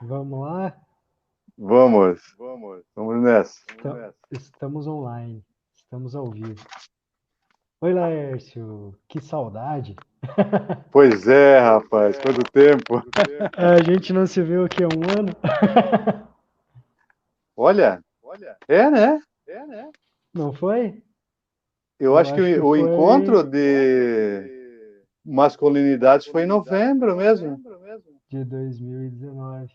Vamos lá? Vamos nessa. Estamos online, estamos ao vivo. Oi, Laércio, que saudade. Pois é, rapaz, quanto tempo. A gente não se viu aqui há um ano? Olha, é, né? Não foi? Eu Eu acho que acho que o encontro foi de masculinidades foi em novembro mesmo. de 2019.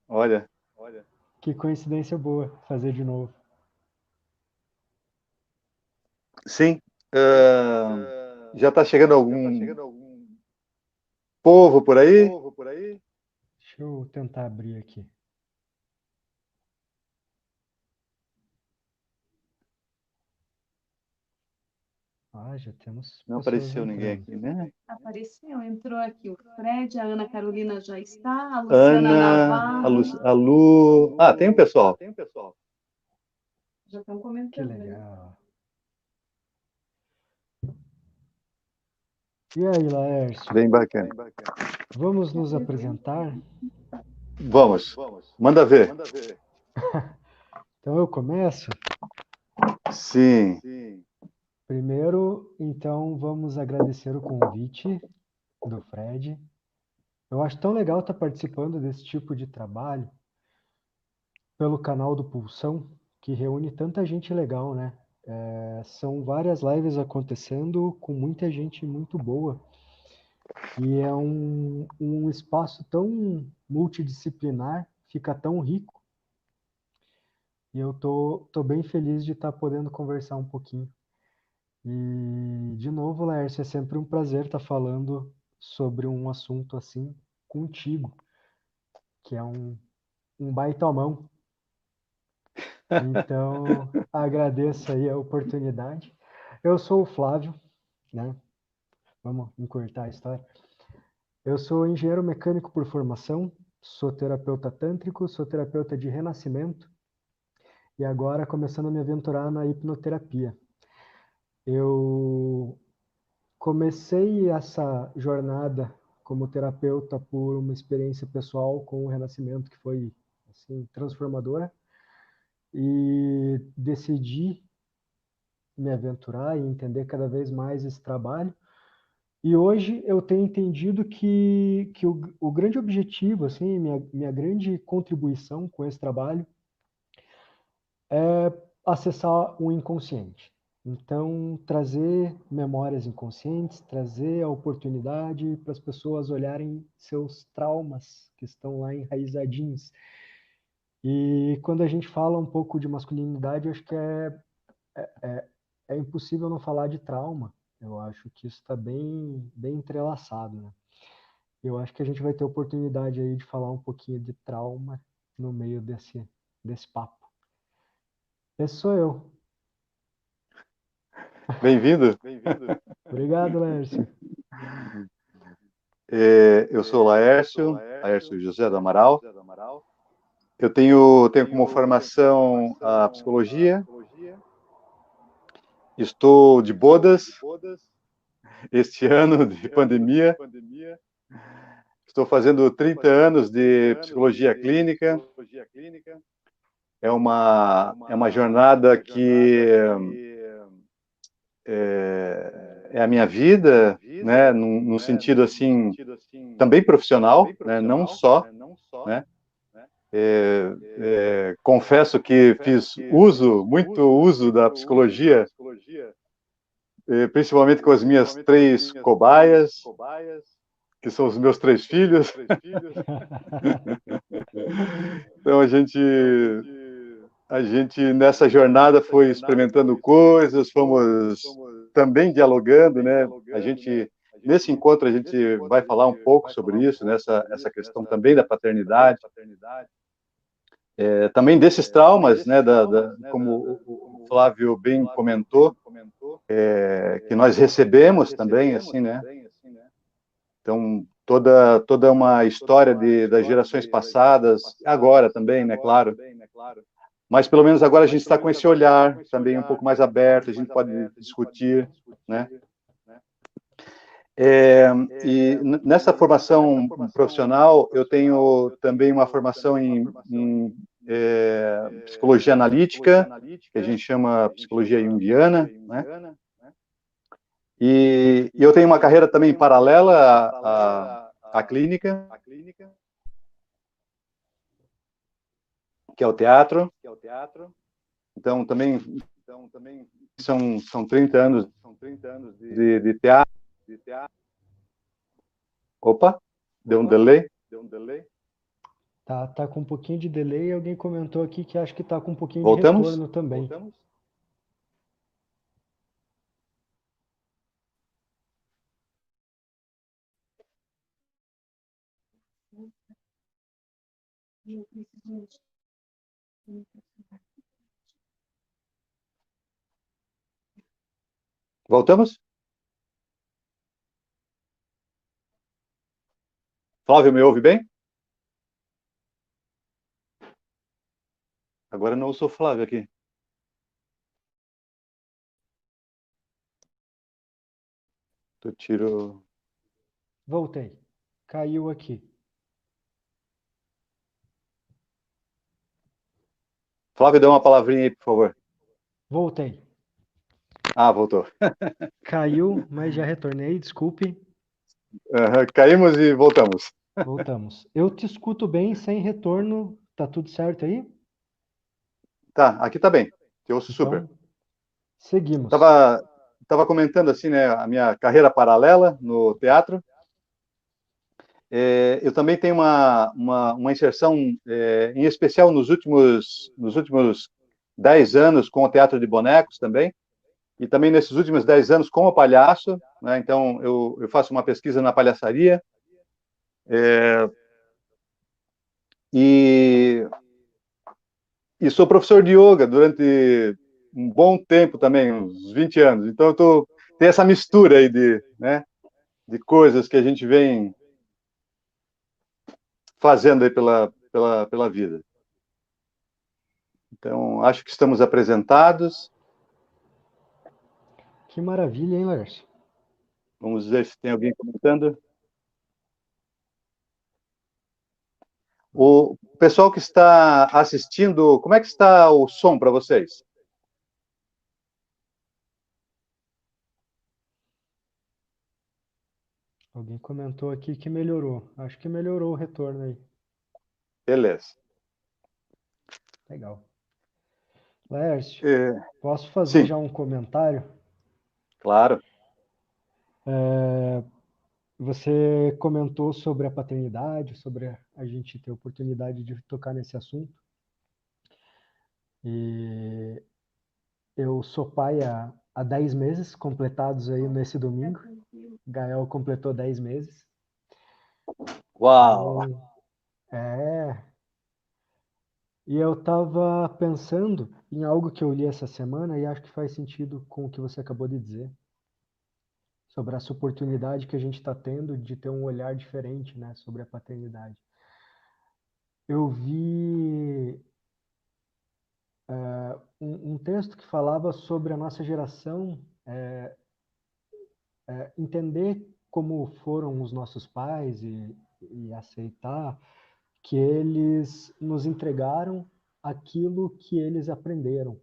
Olha, Que coincidência boa fazer de novo. sim. ah, já está chegando algum povo por aí? Deixa eu tentar abrir aqui. Ah, já temos Não pessoas apareceu ninguém entrando. aqui, né? Apareceu, entrou aqui o Fred, a Ana Carolina já está, a Luciana Ana, Navarro, A Lu. Ah, tem um pessoal. já estão Que comentando aí. legal. E aí, Laércio, Bem bacana. vamos nos apresentar? Vamos, manda ver. Então eu começo? Sim. Primeiro, então, vamos agradecer o convite do Fred. Eu acho tão legal estar participando desse tipo de trabalho pelo canal do Pulsão, que reúne tanta gente legal, né? São várias lives acontecendo com muita gente muito boa. E é um espaço tão multidisciplinar, fica tão rico. E eu tô bem feliz de estar podendo conversar um pouquinho. E, de novo, Laércio, é sempre um prazer estar falando sobre um assunto assim contigo, que é um baitomão. Então, agradeço aí a oportunidade. Eu sou o Flávio, né? Vamos encurtar a história. Eu sou engenheiro mecânico por formação, sou terapeuta tântrico, sou terapeuta de renascimento e agora começando a me aventurar na hipnoterapia. Eu comecei essa jornada como terapeuta por uma experiência pessoal com o renascimento que foi assim transformadora e decidi me aventurar e entender cada vez mais esse trabalho. E hoje eu tenho entendido que o grande objetivo, assim, minha grande contribuição com esse trabalho é acessar o inconsciente. Então, trazer memórias inconscientes, trazer a oportunidade para as pessoas olharem seus traumas que estão lá enraizadinhos. E quando a gente fala um pouco de masculinidade, eu acho que é impossível não falar de trauma. Eu acho que isso está bem entrelaçado, né? Eu acho que a gente vai ter oportunidade aí de falar um pouquinho de trauma no meio desse papo. Esse sou eu. Bem-vindo. Obrigado, Lércio. Eu sou Laércio José do Amaral. Eu tenho como formação a psicologia. Estou de bodas este ano de pandemia. Estou fazendo 30 anos de psicologia clínica. É uma jornada que é a minha vida, né, num sentido assim, também profissional, né, não só, né. Confesso que fiz muito uso da psicologia, principalmente com as minhas 3 cobaias, que são os meus 3 filhos. Então a gente nessa jornada foi experimentando coisas, fomos também dialogando, né? Nesse encontro a gente vai falar um pouco sobre isso, nessa essa questão também da paternidade, também desses traumas, né? Como o Flávio bem comentou, que nós recebemos também, assim, né? Então toda uma história das gerações passadas, agora também, né? Claro. Mas pelo menos agora a gente está com esse olhar também um pouco mais aberto, a gente pode discutir, né? E nessa formação profissional, eu tenho também uma formação em psicologia analítica, que a gente chama psicologia junguiana, né? E eu tenho uma carreira também paralela à clínica, que é o teatro. Então, também são 30 anos de teatro. Opa, deu um delay. Tá com um pouquinho de delay e alguém comentou aqui que acho que tá com um pouquinho de Voltamos? retorno também. Voltamos? Flávio, me ouve bem? Agora não sou Flávio aqui. Eu tiro. Voltei. Caiu aqui. Flávio, dá uma palavrinha aí, por favor. Voltei. Ah, voltou. Caiu, mas já retornei, desculpe. Caímos e voltamos. Voltamos. Eu te escuto bem, sem retorno. Tá tudo certo aí? Tá, aqui tá bem. Te ouço super. Então, seguimos. Tava comentando assim, né, a minha carreira paralela no teatro. Eu também tenho uma inserção, em especial nos últimos 10 anos, com o teatro de bonecos também, e também nesses últimos 10 anos como palhaço, né? Então, eu faço uma pesquisa na palhaçaria, e, e sou professor de yoga durante um bom tempo também, uns 20 anos. Então, tem essa mistura aí né, de coisas que a gente vem fazendo aí pela vida. Então, acho que estamos apresentados. Que maravilha, hein, Lércio? Vamos ver se tem alguém comentando. O pessoal que está assistindo, como é que está o som para vocês? Alguém comentou aqui que melhorou. Acho que melhorou o retorno aí. Beleza. Legal. Lércio, É, posso fazer sim, já um comentário? claro. Você comentou sobre a paternidade, sobre a gente ter oportunidade de tocar nesse assunto. E eu sou pai há 10 meses, completados aí nesse domingo. Gael completou 10 meses. Uau! Então, é. E eu estava pensando em algo que eu li essa semana e acho que faz sentido com o que você acabou de dizer, sobre essa oportunidade que a gente está tendo de ter um olhar diferente, né, sobre a paternidade. Eu vi um texto que falava sobre a nossa geração entender como foram os nossos pais e aceitar que eles nos entregaram aquilo que eles aprenderam.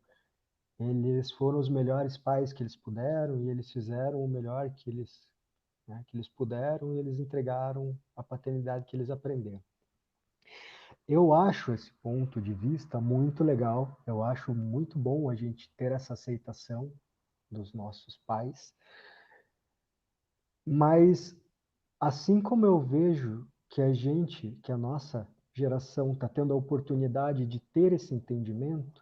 Eles foram os melhores pais que eles puderam e eles fizeram o melhor que eles puderam e eles entregaram a paternidade que eles aprenderam. Eu acho esse ponto de vista muito legal. Eu acho muito bom a gente ter essa aceitação dos nossos pais. Mas assim como eu vejo que a nossa geração está tendo a oportunidade de ter esse entendimento,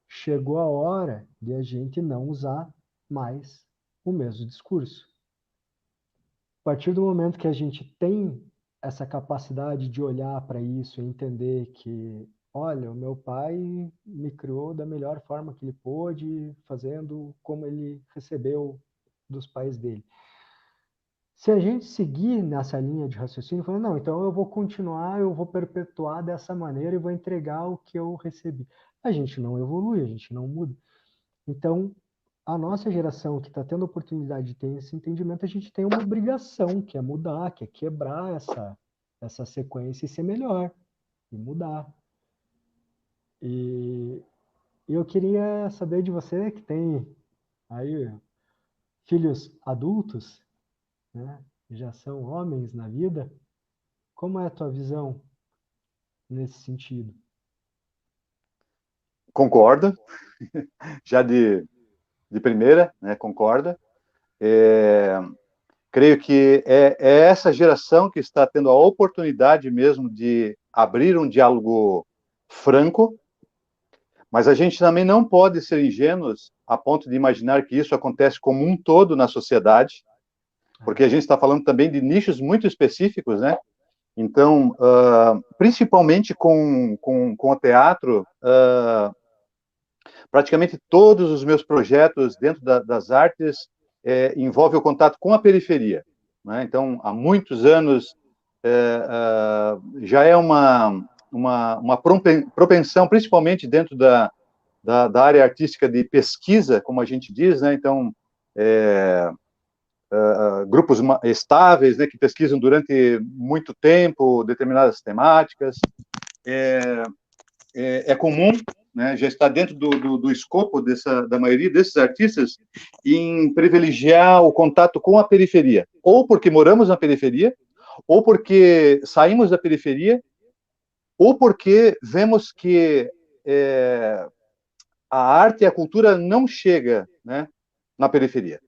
chegou a hora de a gente não usar mais o mesmo discurso. A partir do momento que a gente tem essa capacidade de olhar para isso e entender que, olha, o meu pai me criou da melhor forma que ele pôde, fazendo como ele recebeu dos pais dele. Se a gente seguir nessa linha de raciocínio, falando, não, então eu vou continuar, eu vou perpetuar dessa maneira e vou entregar o que eu recebi. A gente não evolui, a gente não muda. Então, a nossa geração que está tendo a oportunidade de ter esse entendimento, a gente tem uma obrigação, que é mudar, que é quebrar essa sequência e ser melhor, e mudar. E eu queria saber de você, que tem aí filhos adultos, né, já são homens na vida, como é a tua visão nesse sentido? Concordo, já de primeira, né, concorda. Creio que é essa geração que está tendo a oportunidade mesmo de abrir um diálogo franco, mas a gente também não pode ser ingênuos a ponto de imaginar que isso acontece como um todo na sociedade, porque a gente está falando também de nichos muito específicos, né? Então, principalmente com o teatro, praticamente todos os meus projetos dentro das artes envolvem o contato com a periferia, né? Então, há muitos anos já é uma propensão, principalmente dentro da área artística de pesquisa, como a gente diz, né? Então, grupos estáveis, né, que pesquisam durante muito tempo determinadas temáticas. É comum, né, já está dentro do escopo da maioria desses artistas, em privilegiar o contato com a periferia, ou porque moramos na periferia, ou porque saímos da periferia, ou porque vemos que a arte e a cultura não chega, né, na periferia.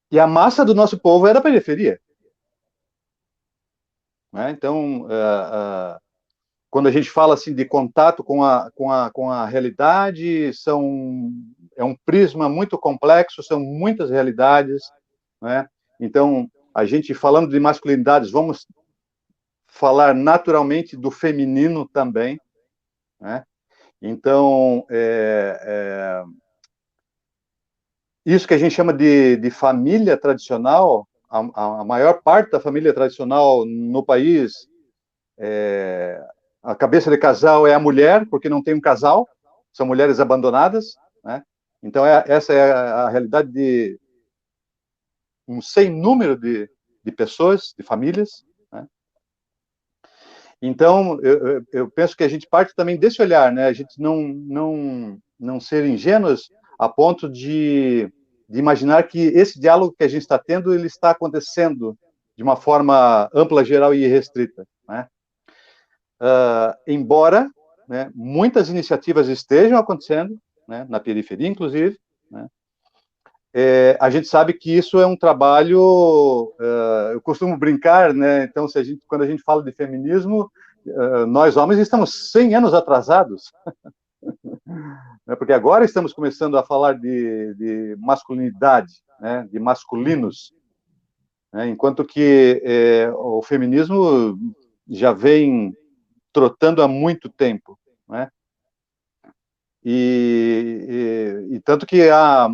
E a massa do nosso povo é da periferia, né? Então, quando a gente fala assim de contato com a realidade, é um prisma muito complexo, são muitas realidades, né? Então, a gente falando de masculinidades, vamos falar naturalmente do feminino também, né? Então, isso que a gente chama de família tradicional, a maior parte da família tradicional no país, a cabeça de casal é a mulher, porque não tem um casal, são mulheres abandonadas, né? Então, essa é a realidade de um sem número de pessoas, de famílias, né? Então, eu penso que a gente parte também desse olhar, né? A gente não ser ingênuos a ponto de imaginar que esse diálogo que a gente está tendo, ele está acontecendo de uma forma ampla, geral e restrita, né? Embora, né, muitas iniciativas estejam acontecendo, né, na periferia, inclusive, né, a gente sabe que isso é um trabalho, eu costumo brincar, né, então, quando a gente fala de feminismo, nós homens estamos 100 anos atrasados, né, porque agora estamos começando a falar de masculinidade, né, de masculinos, né, enquanto que o feminismo já vem trotando há muito tempo, né? E tanto que há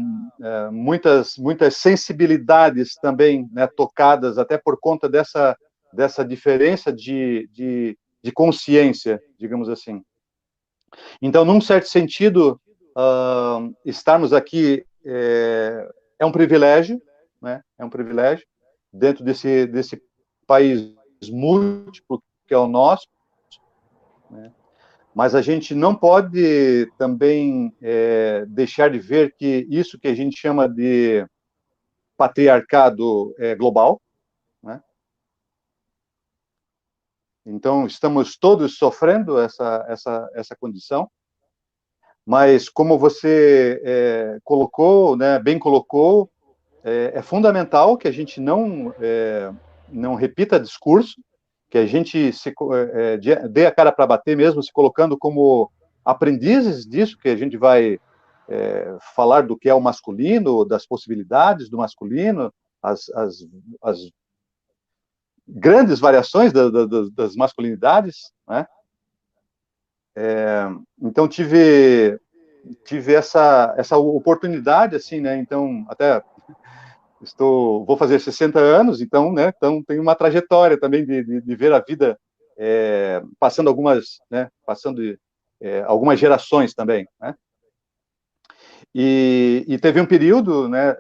muitas sensibilidades também, né, tocadas até por conta dessa diferença de consciência, digamos assim. Então, num certo sentido, estarmos aqui é um privilégio, né? É um privilégio dentro desse país múltiplo que é o nosso, né? Mas a gente não pode também deixar de ver que isso que a gente chama de patriarcado global, né? Então, estamos todos sofrendo essa condição, mas como você colocou, né, bem colocou, é fundamental que a gente não repita discurso, que a gente dê a cara para bater mesmo, se colocando como aprendizes disso, que a gente vai falar do que é o masculino, das possibilidades do masculino, as grandes variações das masculinidades, né? Então tive essa oportunidade, assim, né? Então até vou fazer 60 anos, então, né? Então tem uma trajetória também de ver a vida passando algumas, né? Passando algumas gerações também, né? E teve um período, né,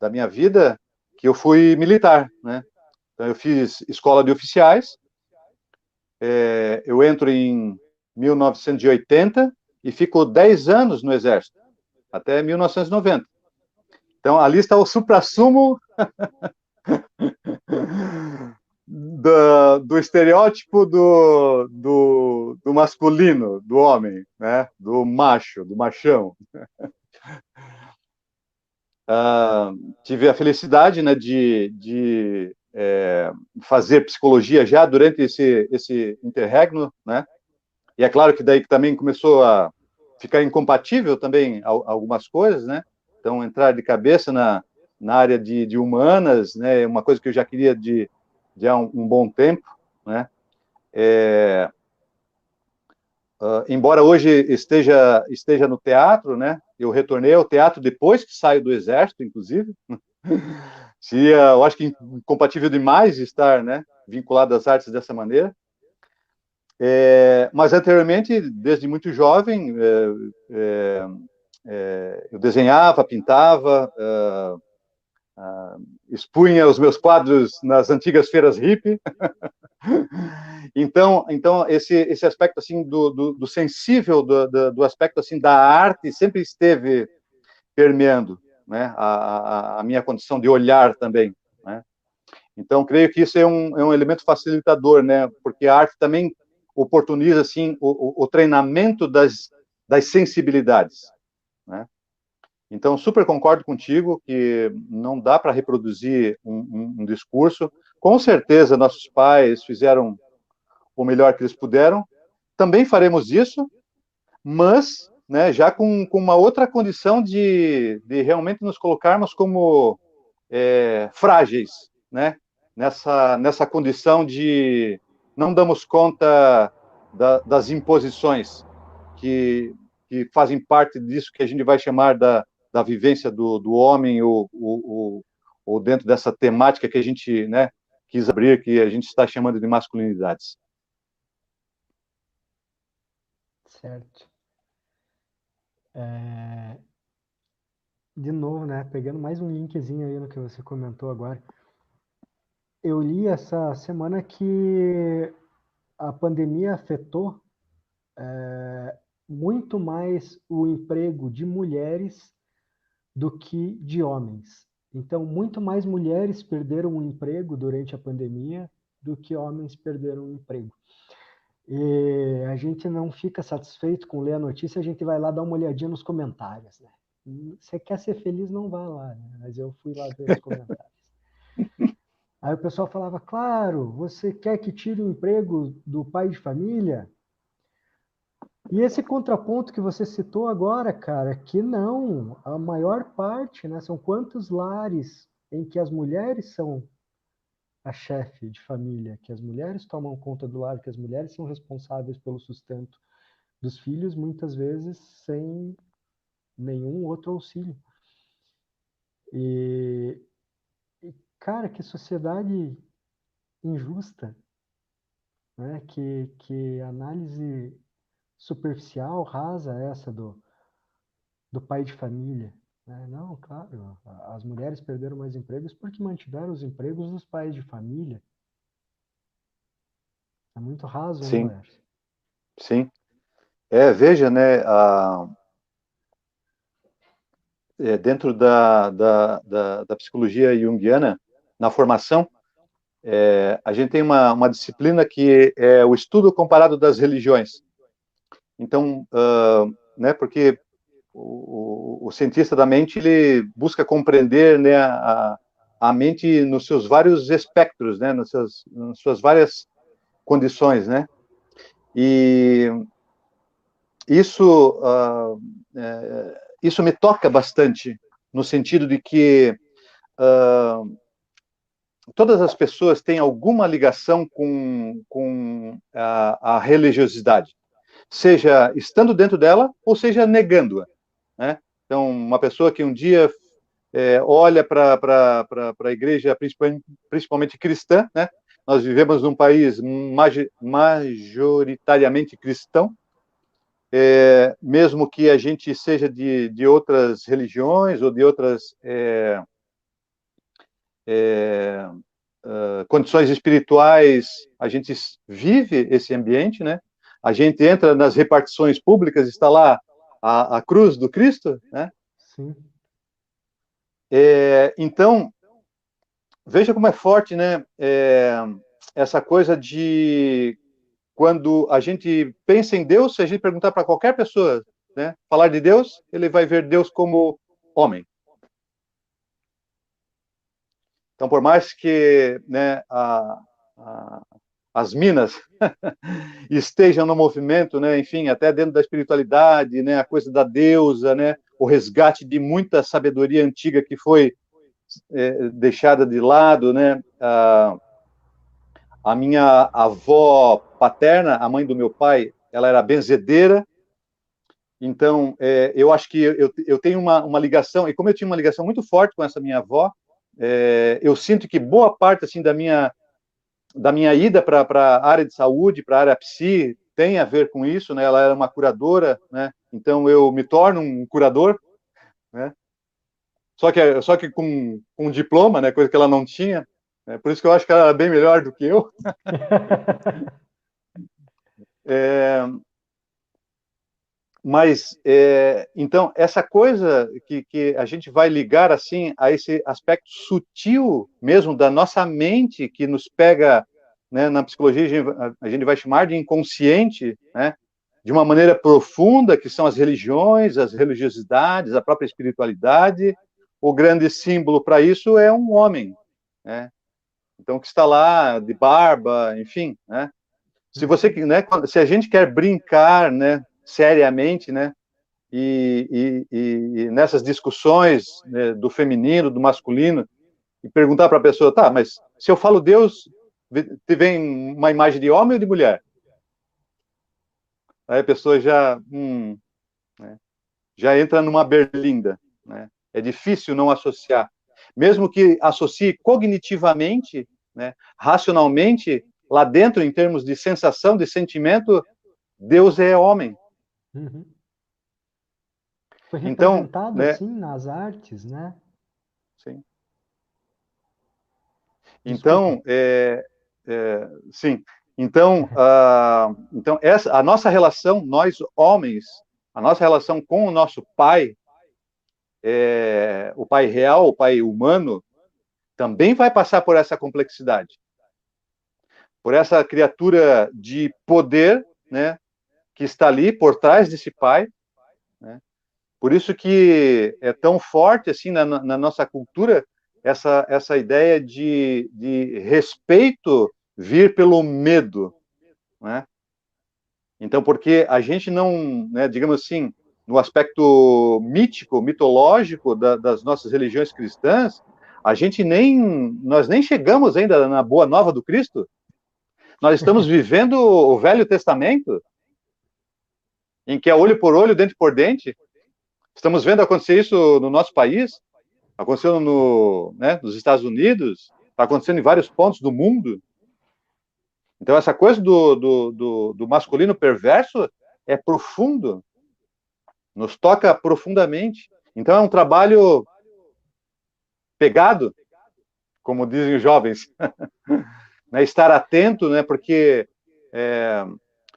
da minha vida que eu fui militar, né? Então, eu fiz escola de oficiais, eu entro em 1980 e fico 10 anos no Exército, até 1990. Então, ali está o suprassumo do estereótipo do masculino, do homem, né? Do macho, do machão. Tive a felicidade, né, de fazer psicologia já durante esse interregno, né? E é claro que daí também começou a ficar incompatível também algumas coisas, né? Então, entrar de cabeça na área de humanas, né? Uma coisa que eu já queria de há um bom tempo, né? Embora hoje esteja no teatro, né? Eu retornei ao teatro depois que saio do Exército, inclusive. Seria, eu acho que incompatível demais estar, né, vinculado às artes dessa maneira. Mas anteriormente, desde muito jovem, eu desenhava, pintava, expunha os meus quadros nas antigas feiras hippie. Então esse aspecto assim do sensível, do aspecto assim da arte sempre esteve permeando, né, a minha condição de olhar também, né? Então creio que isso é um elemento facilitador, né, porque a arte também oportuniza assim o treinamento das sensibilidades, né? Então, super concordo contigo que não dá para reproduzir um discurso. Com certeza, nossos pais fizeram o melhor que eles puderam. Também faremos isso, mas, né, já com uma outra condição de realmente nos colocarmos como frágeis, né? Nessa condição de não damos conta das imposições que fazem parte disso que a gente vai chamar da vivência do homem, ou dentro dessa temática que a gente, né, quis abrir, que a gente está chamando de masculinidades. Certo. De novo, né, pegando mais um linkzinho aí no que você comentou agora. Eu li essa semana que a pandemia afetou muito mais o emprego de mulheres do que de homens. Então, muito mais mulheres perderam o emprego durante a pandemia do que homens perderam o emprego. E a gente não fica satisfeito com ler a notícia, a gente vai lá dar uma olhadinha nos comentários, né? Você quer ser feliz, não vá lá, né? Mas eu fui lá ver os comentários. Aí o pessoal falava, claro, você quer que tire o emprego do pai de família? E esse contraponto que você citou agora, cara, que não, a maior parte, né, são quantos lares em que as mulheres são a chefe de família, que as mulheres tomam conta do lar, que as mulheres são responsáveis pelo sustento dos filhos, muitas vezes sem nenhum outro auxílio. E cara, que sociedade injusta, né? Que análise superficial, rasa essa do pai de família, né? Não, claro, as mulheres perderam mais empregos porque mantiveram os empregos dos pais de família. É muito raso, né, Sim, Laércio? sim. Veja, né, dentro da psicologia junguiana, na formação, a gente tem uma disciplina que é o estudo comparado das religiões. Então, né, porque o cientista da mente, ele busca compreender, né, a mente nos seus vários espectros, né, nas suas várias condições, né? E isso, isso me toca bastante, no sentido de que todas as pessoas têm alguma ligação com a religiosidade, seja estando dentro dela, ou seja negando-a, né? Então, uma pessoa que um dia olha para a igreja, principalmente cristã, né? Nós vivemos num país majoritariamente cristão, mesmo que a gente seja de outras religiões ou de outras condições espirituais, a gente vive esse ambiente, né? A gente entra nas repartições públicas, está lá a cruz do Cristo, né? Sim. Então, veja como é forte, né? Essa coisa de quando a gente pensa em Deus, se a gente perguntar para qualquer pessoa, né, falar de Deus, ele vai ver Deus como homem. Então, por mais que, né, as minas estejam no movimento, né, enfim, até dentro da espiritualidade, né, a coisa da deusa, né, o resgate de muita sabedoria antiga que foi deixada de lado, né, a minha avó paterna, a mãe do meu pai, ela era benzedeira. Então, eu acho que eu tenho uma ligação, e como eu tinha uma ligação muito forte com essa minha avó, eu sinto que boa parte assim da minha ida para a área de saúde, para a área psi, tem a ver com isso, né? Ela era uma curadora, né? Então eu me torno um curador, né? Só que com um diploma, né? Coisa que ela não tinha. Né? Por isso que eu acho que ela era bem melhor do que eu. É, mas, então, essa coisa que a gente vai ligar, assim, a esse aspecto sutil mesmo da nossa mente, que nos pega, né, na psicologia, a gente vai chamar de inconsciente, né, de uma maneira profunda, que são as religiões, as religiosidades, a própria espiritualidade. O grande símbolo para isso é um homem, né? Então, que está lá de barba, enfim, né? Se você, né, se a gente quer brincar, né, seriamente, né, e nessas discussões, né, do feminino, do masculino, e perguntar para a pessoa, tá, mas se eu falo Deus, te vem uma imagem de homem ou de mulher? Aí a pessoa né, já entra numa berlinda, né? É difícil não associar. Mesmo que associe cognitivamente, né, racionalmente, lá dentro, em termos de sensação, de sentimento, Deus é homem. Uhum. Foi Então, representado né, assim nas artes, né? sim. Desculpa. Então, sim. Então, a nossa relação, nós homens, a nossa relação com o nosso pai, o pai real, o pai humano, também vai passar por essa complexidade, por essa criatura de poder, né, que está ali por trás desse pai, né? Por isso que é tão forte assim na nossa cultura essa ideia de respeito vir pelo medo, né? Então, porque a gente não, né, digamos assim, no aspecto mítico, mitológico das nossas religiões cristãs, nós nem chegamos ainda na boa nova do Cristo. Nós estamos vivendo o Velho Testamento, em que é olho por olho, dente por dente. Estamos vendo acontecer isso no nosso país, aconteceu né, nos Estados Unidos, está acontecendo em vários pontos do mundo. Então, essa coisa do masculino perverso é profundo, nos toca profundamente. Então, é um trabalho pegado, como dizem os jovens, né? Estar atento, né? Porque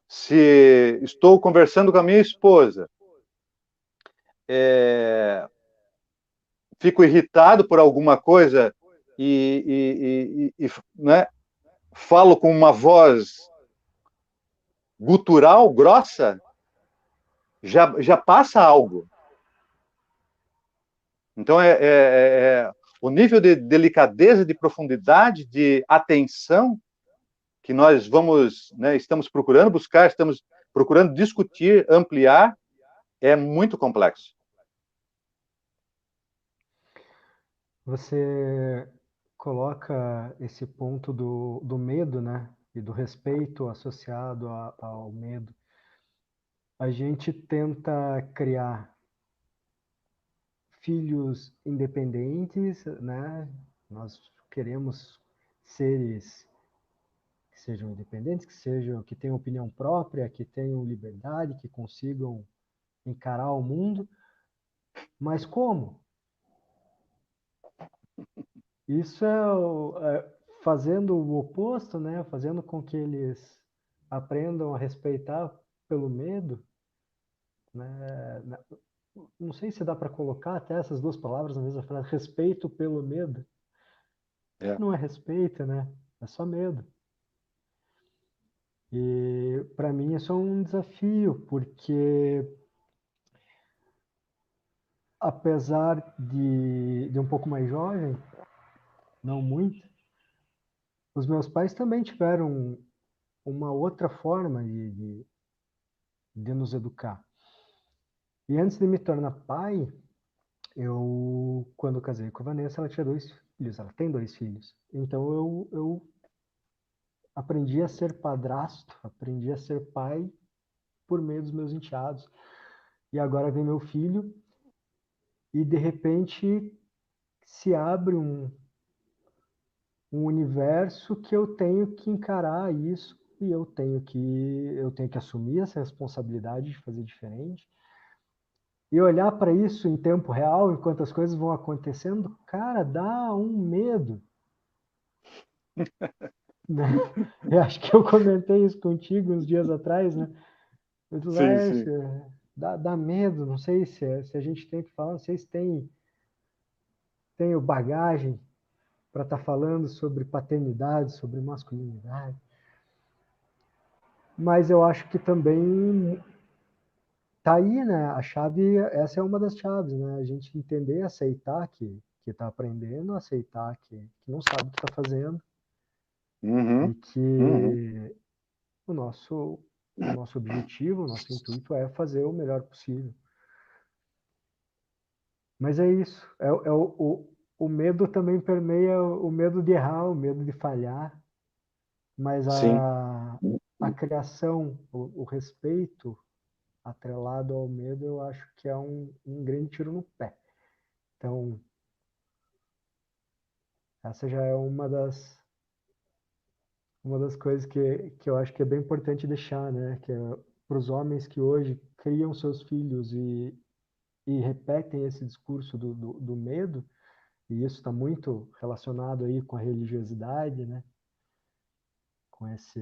se estou conversando com a minha esposa, fico irritado por alguma coisa né, falo com uma voz gutural, grossa, já passa algo. Então, o nível de delicadeza, de profundidade, de atenção que nós né, estamos procurando buscar, estamos procurando discutir, ampliar, é muito complexo. Você coloca esse ponto do medo, né? E do respeito associado ao medo. A gente tenta criar filhos independentes, né? Nós queremos seres sejam independentes, que tenham opinião própria, que tenham liberdade, que consigam encarar o mundo. Mas como? Isso fazendo o oposto, né? Fazendo com que eles aprendam a respeitar pelo medo, né? Não sei se dá para colocar até essas duas palavras na mesma frase, respeito pelo medo. É. Não é respeito, né? É só medo. E para mim isso é um desafio, porque apesar de um pouco mais jovem, não muito, os meus pais também tiveram uma outra forma de nos educar. E antes de me tornar pai, quando eu casei com a Vanessa, ela tinha 2 filhos, ela tem 2 filhos. Então eu aprendi a ser padrasto, aprendi a ser pai por meio dos meus enteados. E agora vem meu filho e de repente se abre um universo que eu tenho que encarar isso e eu tenho que assumir essa responsabilidade de fazer diferente. E olhar para isso em tempo real, enquanto as coisas vão acontecendo, cara, dá um medo. Né? Eu acho que eu comentei isso contigo uns dias atrás, né? Sim, sim. Dá medo, não sei se a gente tem que falar, não sei se tem bagagem para estar falando sobre paternidade, sobre masculinidade. Mas eu acho que também tá aí, né? A chave, essa é uma das chaves, né? A gente entender, aceitar que está aprendendo, aceitar que não sabe o que está fazendo e Uhum, uhum. que o nosso objetivo, o nosso intuito é fazer o melhor possível. Mas é isso. O medo também permeia o medo de errar, o medo de falhar, mas Sim. a criação, o respeito atrelado ao medo, eu acho que é um grande tiro no pé. Então, essa já é uma das coisas que eu acho que é bem importante deixar, né? Que é para os homens que hoje criam seus filhos e repetem esse discurso do medo, e isso está muito relacionado aí com a religiosidade, né? Com esse...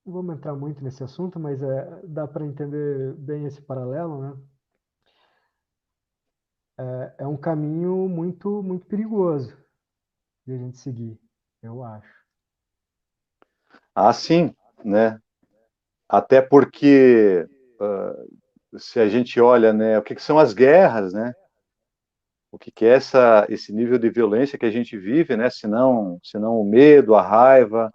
Não vamos entrar muito nesse assunto, mas dá para entender bem esse paralelo, né? É um caminho muito, muito perigoso de a gente seguir, eu acho. Ah, sim, né? Até porque se a gente olha, né, o que são as guerras, né? O que é esse nível de violência que a gente vive, né? Se não o medo, a raiva,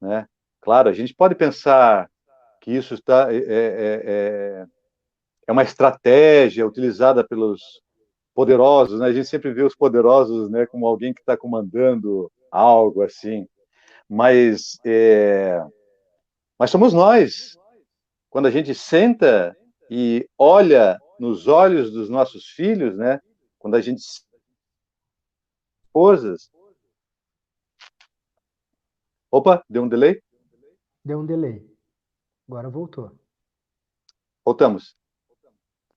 né? Claro, a gente pode pensar que isso é uma estratégia utilizada pelos poderosos, né? A gente sempre vê os poderosos, né, como alguém que está comandando algo assim, mas mas somos nós. Quando a gente senta e olha nos olhos dos nossos filhos, né? Quando a gente esposas, opa, deu um delay, Deu um delay. Agora voltou. voltamos.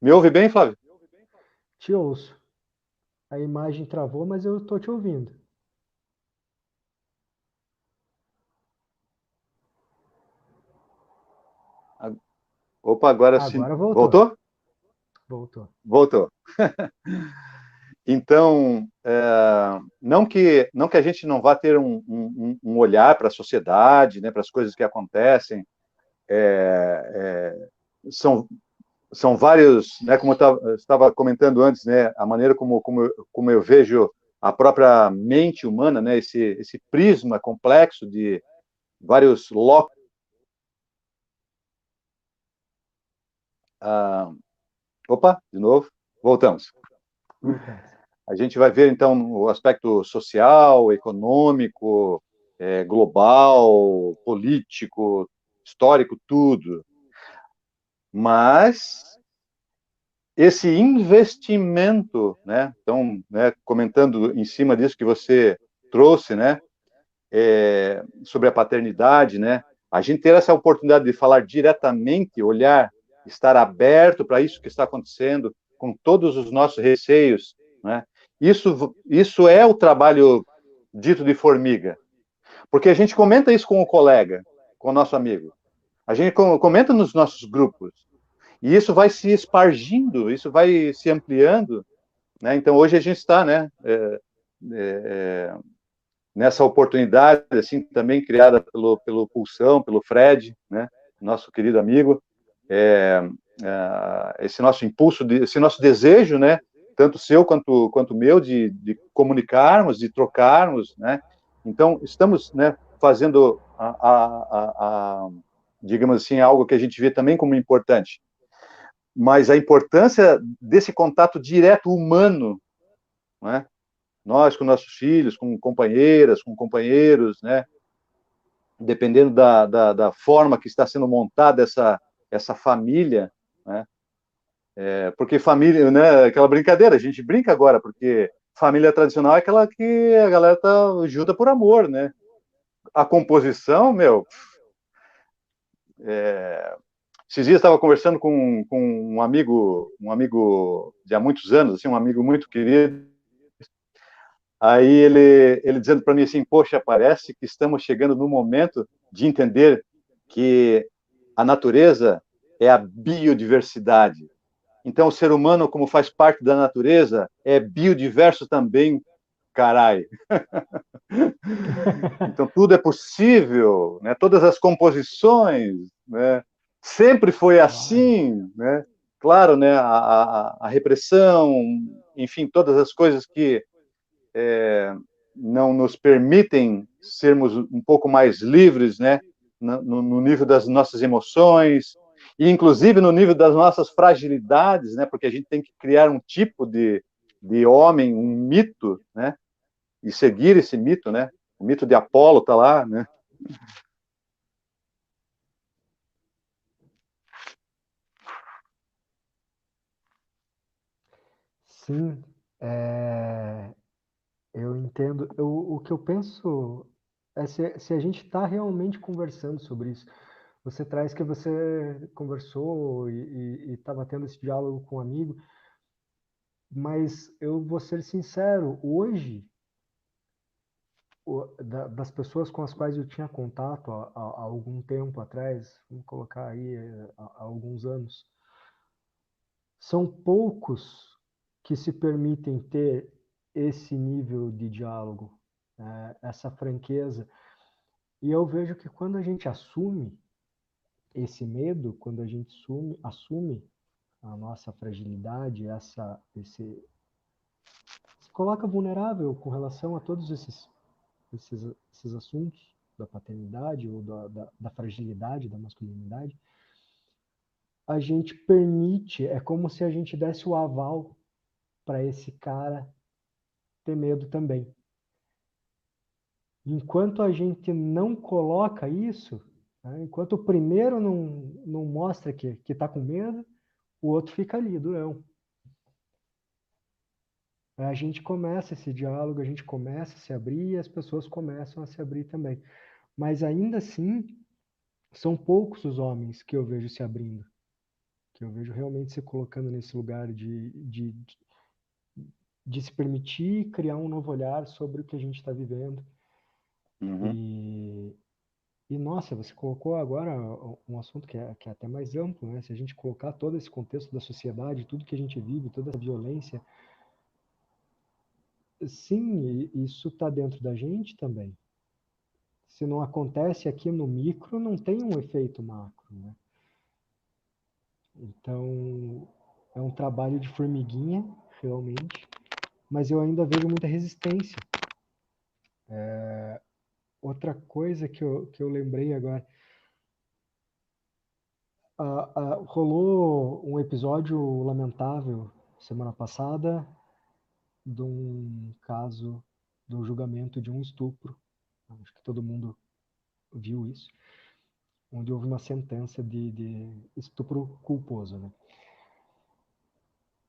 Me ouve bem, Flávio? Te ouço. A imagem travou, mas eu estou te ouvindo. Opa, agora sim. Agora voltou. Voltou? Voltou. Voltou. Então, não que a gente não vá ter um olhar para a sociedade, né, para as coisas que acontecem, são, são vários, né, como eu estava comentando antes, né, a maneira como eu vejo a própria mente humana, né, esse prisma complexo de vários locos. Opa, de novo, voltamos. Voltamos. A gente vai ver, então, o aspecto social, econômico, global, político, histórico, tudo. Mas esse investimento, né? Então, né, comentando em cima disso que você trouxe, né? sobre a paternidade, né? A gente ter essa oportunidade de falar diretamente, olhar, estar aberto para isso que está acontecendo, com todos os nossos receios, né? Isso é o trabalho dito de formiga, porque a gente comenta isso com o colega, com o nosso amigo, a gente comenta nos nossos grupos, e isso vai se espargindo, isso vai se ampliando, né? Então hoje a gente está, né, nessa oportunidade assim também criada pelo Pulsão, pelo Fred, né, nosso querido amigo, esse nosso impulso, esse nosso desejo, né, tanto seu quanto meu, de comunicarmos, de trocarmos, né. Então estamos, né, fazendo digamos assim, algo que a gente vê também como importante, mas a importância desse contato direto humano, né? Nós com nossos filhos, com companheiras, com companheiros, né? Dependendo da forma que está sendo montada essa família, né? Porque família, né? Aquela brincadeira, a gente brinca agora, porque família tradicional é aquela que a galera tá junta por amor, né? A composição, meu, esses dias estava conversando com um amigo de há muitos anos, assim, um amigo muito querido. Aí ele dizendo para mim assim, poxa, parece que estamos chegando no momento de entender que a natureza é a biodiversidade. Então, o ser humano, como faz parte da natureza, é biodiverso também, carai. Então, tudo é possível, né? Todas as composições, né? Sempre foi assim, né? Claro, né? A repressão, enfim, todas as coisas que não nos permitem sermos um pouco mais livres, né? No nível das nossas emoções, e inclusive no nível das nossas fragilidades, né? Porque a gente tem que criar um tipo de homem, um mito, né? E seguir esse mito, né? O mito de Apolo está lá, né? Sim, eu entendo. O que eu penso é se a gente está realmente conversando sobre isso. Você traz que você conversou e estava tendo esse diálogo com um amigo, mas eu vou ser sincero, hoje, das pessoas com as quais eu tinha contato há algum tempo atrás, vamos colocar aí há alguns anos, são poucos que se permitem ter esse nível de diálogo, essa franqueza. E eu vejo que quando a gente assume esse medo, quando a gente assume a nossa fragilidade, se coloca vulnerável com relação a todos esses assuntos da paternidade ou da fragilidade da masculinidade, a gente permite, é como se a gente desse o aval para esse cara ter medo também. Enquanto a gente não coloca isso, né, enquanto o primeiro não mostra que está com medo, o outro fica ali, durão. A gente começa esse diálogo, a gente começa a se abrir e as pessoas começam a se abrir também. Mas ainda assim, são poucos os homens que eu vejo se abrindo, que eu vejo realmente se colocando nesse lugar de se permitir criar um novo olhar sobre o que a gente está vivendo. Uhum. E, nossa, você colocou agora um assunto que é até mais amplo, né? Se a gente colocar todo esse contexto da sociedade, tudo que a gente vive, toda essa violência, sim, isso está dentro da gente também. Se não acontece aqui no micro, não tem um efeito macro, né? Então, é um trabalho de formiguinha, realmente, mas eu ainda vejo muita resistência. Outra coisa que eu lembrei agora, rolou um episódio lamentável semana passada de um caso do julgamento de um estupro. Acho que todo mundo viu isso, onde houve uma sentença de estupro culposo, né?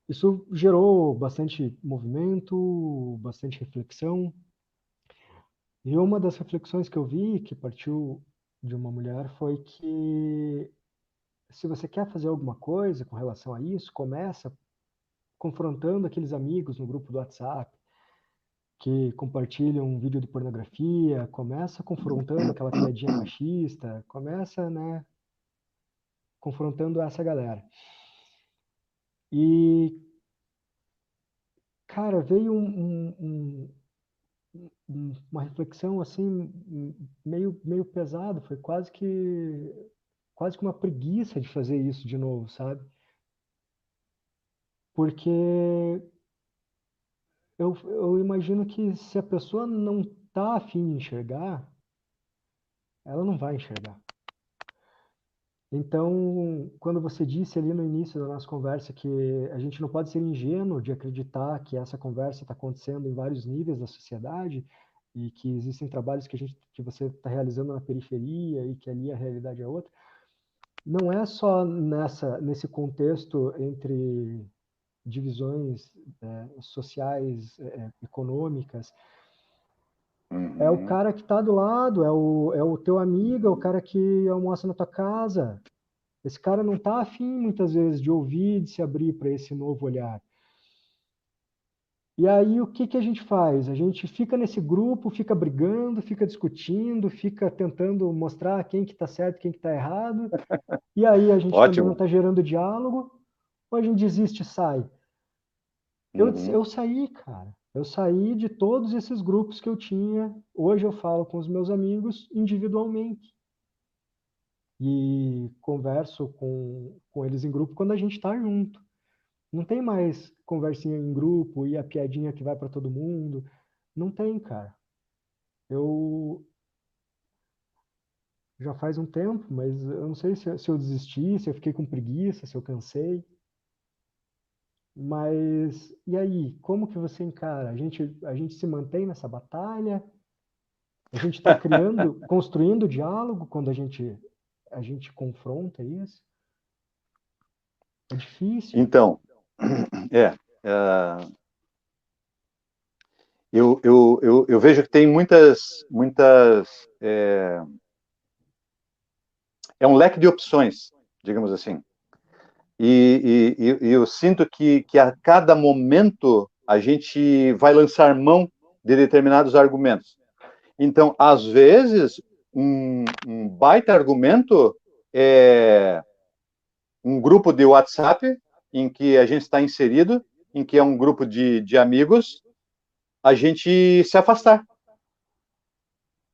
Isso gerou bastante movimento, bastante reflexão, E uma das reflexões que eu vi, que partiu de uma mulher, foi que se você quer fazer alguma coisa com relação a isso, começa confrontando aqueles amigos no grupo do WhatsApp que compartilham um vídeo de pornografia, começa confrontando aquela piadinha machista, começa, né, confrontando essa galera. E, cara, veio uma reflexão assim meio pesado, foi quase que uma preguiça de fazer isso de novo, sabe? Porque eu imagino que se a pessoa não tá afim de enxergar, ela não vai enxergar. Então, quando você disse ali no início da nossa conversa que a gente não pode ser ingênuo de acreditar que essa conversa está acontecendo em vários níveis da sociedade e que existem trabalhos que você está realizando na periferia e que ali a realidade é outra, não é só nesse contexto entre divisões sociais, econômicas. É o Uhum. cara que está do lado, é o teu amigo, é o cara que almoça na tua casa. Esse cara não está afim, muitas vezes, de ouvir, de se abrir para esse novo olhar. E aí, o que que a gente faz? A gente fica nesse grupo, fica brigando, fica discutindo, fica tentando mostrar quem que está certo, quem que está errado. E aí, a gente também não Ótimo. está gerando diálogo, ou a gente desiste e sai. Eu Uhum. saí, cara. Eu saí de todos esses grupos que eu tinha. Hoje eu falo com os meus amigos individualmente. E converso com eles em grupo quando a gente está junto. Não tem mais conversinha em grupo e a piadinha que vai para todo mundo. Não tem, cara. Eu já faz um tempo, mas eu não sei se eu desisti, se eu fiquei com preguiça, se eu cansei. Mas e aí, como que você encara? A gente se mantém nessa batalha? A gente está construindo diálogo quando a gente confronta isso? É difícil. Então, é, eu vejo que tem muitas, é um leque de opções, digamos assim. E eu sinto que a cada momento a gente vai lançar mão de determinados argumentos. Então, às vezes, um baita argumento é um grupo de WhatsApp em que a gente está inserido, em que é um grupo de amigos, a gente se afastar.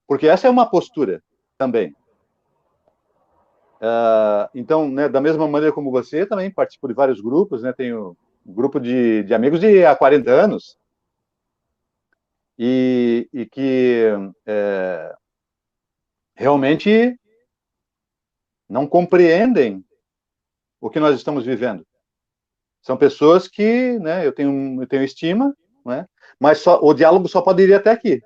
Porque essa é uma postura também. Então, né, da mesma maneira como você, também participo de vários grupos, né, tenho um grupo de amigos de há 40 anos, e que realmente não compreendem o que nós estamos vivendo. São pessoas que, né, eu tenho estima, né, mas o diálogo só pode ir até aqui.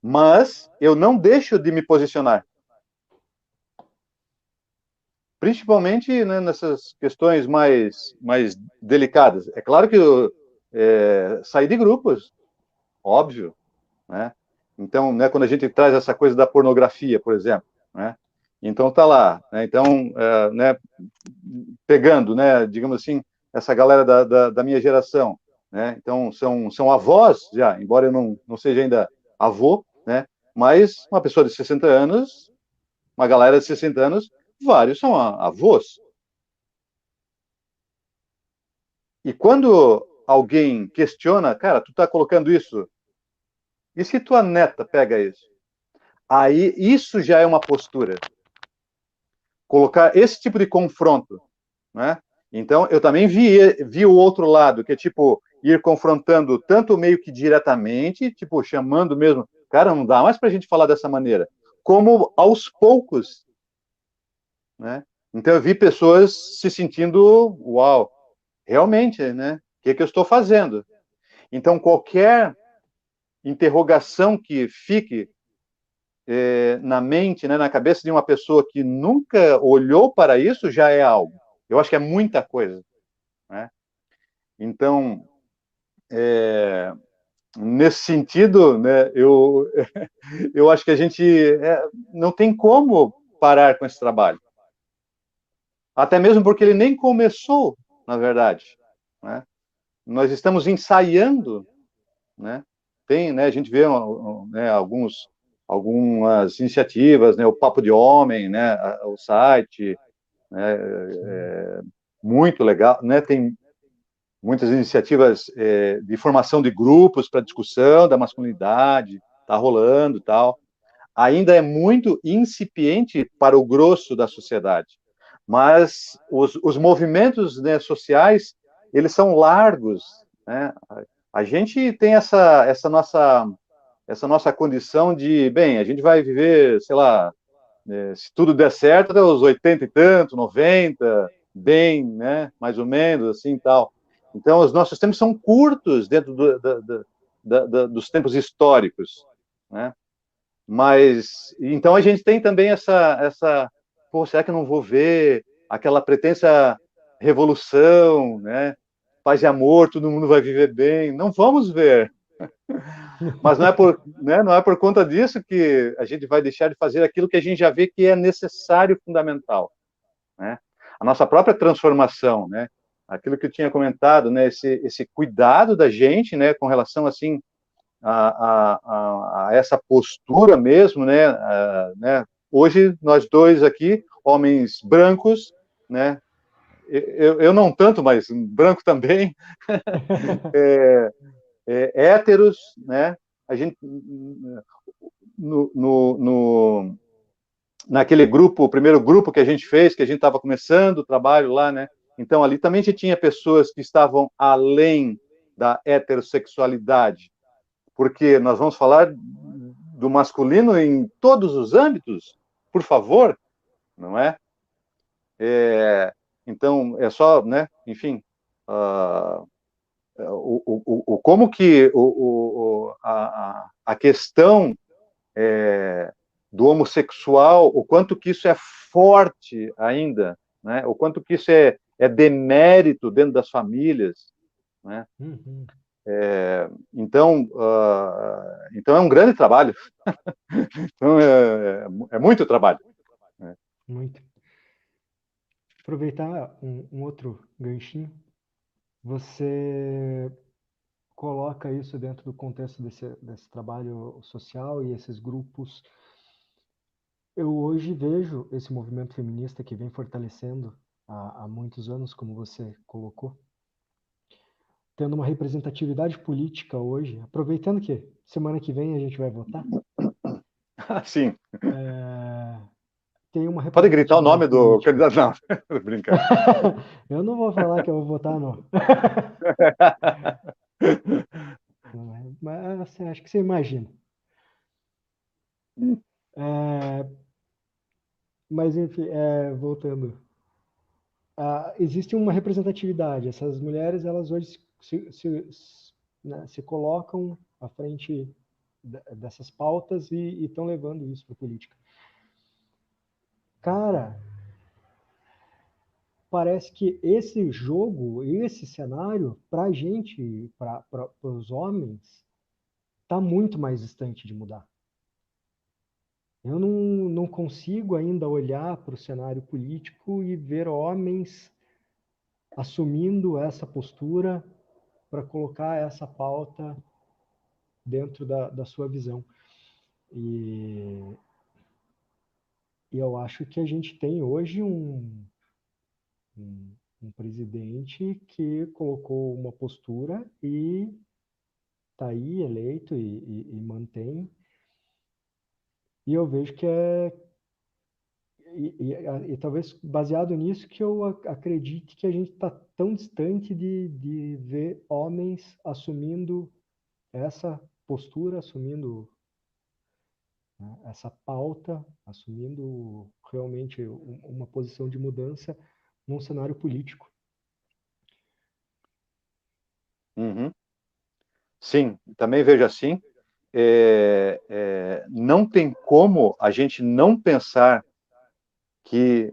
Mas eu não deixo de me posicionar. Principalmente, né, nessas questões mais delicadas. É claro que eu saí de grupos, óbvio, né? Então, né, quando a gente traz essa coisa da pornografia, por exemplo, né? Então tá lá, né? Então, né, pegando, né, digamos assim, essa galera da minha geração, né? Então são avós já, embora eu não seja ainda avô, né? Mas uma pessoa de 60 anos, uma galera de 60 anos, vários são avós. E quando alguém questiona, cara, tu tá colocando isso, e se tua neta pega isso? Aí isso já é uma postura. Colocar esse tipo de confronto, né? Então, eu também vi o outro lado, que é tipo ir confrontando tanto meio que diretamente, tipo chamando mesmo, cara, não dá mais para a gente falar dessa maneira, como aos poucos, né? Então, eu vi pessoas se sentindo, uau, realmente, né? O que eu estou fazendo? Então, qualquer interrogação que fique na mente, né, na cabeça de uma pessoa que nunca olhou para isso, já é algo. Eu acho que é muita coisa, né? Então, nesse sentido, né, eu acho que a gente não tem como parar com esse trabalho. Até mesmo porque ele nem começou, na verdade, né? Nós estamos ensaiando, né? Tem, né, a gente vê né, algumas iniciativas, né, o Papo de Homem, né, o site, né, muito legal, né, tem muitas iniciativas de formação de grupos para discussão da masculinidade, tá rolando e tal. Ainda é muito incipiente para o grosso da sociedade, mas os movimentos, né, sociais, eles são largos, né? A gente tem essa nossa condição de, bem, a gente vai viver, sei lá, se tudo der certo, até os 80 e tanto, 90, bem, né, mais ou menos, assim, tal. Então, os nossos tempos são curtos dentro dos tempos históricos, né? Mas, então a gente tem também pô, será que eu não vou ver aquela pretensa revolução, né? Paz e amor, todo mundo vai viver bem. Não vamos ver. Mas não é por conta disso que a gente vai deixar de fazer aquilo que a gente já vê que é necessário, fundamental, né? A nossa própria transformação, né? Aquilo que eu tinha comentado, né? Esse cuidado da gente, né? Com relação, assim, a essa postura mesmo, né? Né? Hoje, nós dois aqui, homens brancos, né? Eu não tanto, mas branco também, héteros, né? A gente, naquele grupo, o primeiro grupo que a gente fez, que a gente estava começando o trabalho lá, né? Então, ali também já tinha pessoas que estavam além da heterossexualidade, porque nós vamos falar do masculino em todos os âmbitos, por favor, não é? Então, é só, né? Enfim, como que a questão do homossexual, o quanto que isso é forte ainda, né? O quanto que isso é demérito dentro das famílias, né? Uhum. Então é um grande trabalho. Então é muito trabalho. Né? Muito. Aproveitar um outro ganchinho. Você coloca isso dentro do contexto desse trabalho social e esses grupos. Eu hoje vejo esse movimento feminista que vem fortalecendo há muitos anos, como você colocou, tendo uma representatividade política hoje, aproveitando que semana que vem a gente vai votar, Sim. Tem uma Pode gritar o representatividade nome do política. candidato? Não, brincar. Eu não vou falar que eu vou votar, não. Mas assim, acho que você imagina. É, mas, enfim, voltando. Existe uma representatividade. Essas mulheres, elas hoje né, se colocam à frente dessas pautas e estão levando isso para a política. Cara, parece que esse jogo, esse cenário, para a gente, para os homens, está muito mais distante de mudar. Eu não consigo ainda olhar para o cenário político e ver homens assumindo essa postura para colocar essa pauta dentro da sua visão. E eu acho que a gente tem hoje um presidente que colocou uma postura e está aí eleito e mantém. E eu vejo que e talvez baseado nisso que eu acredite que a gente está tão distante de ver homens assumindo essa postura, assumindo, né, essa pauta, assumindo realmente uma posição de mudança num cenário político. Uhum. Sim, também vejo assim. Não tem como a gente não pensar que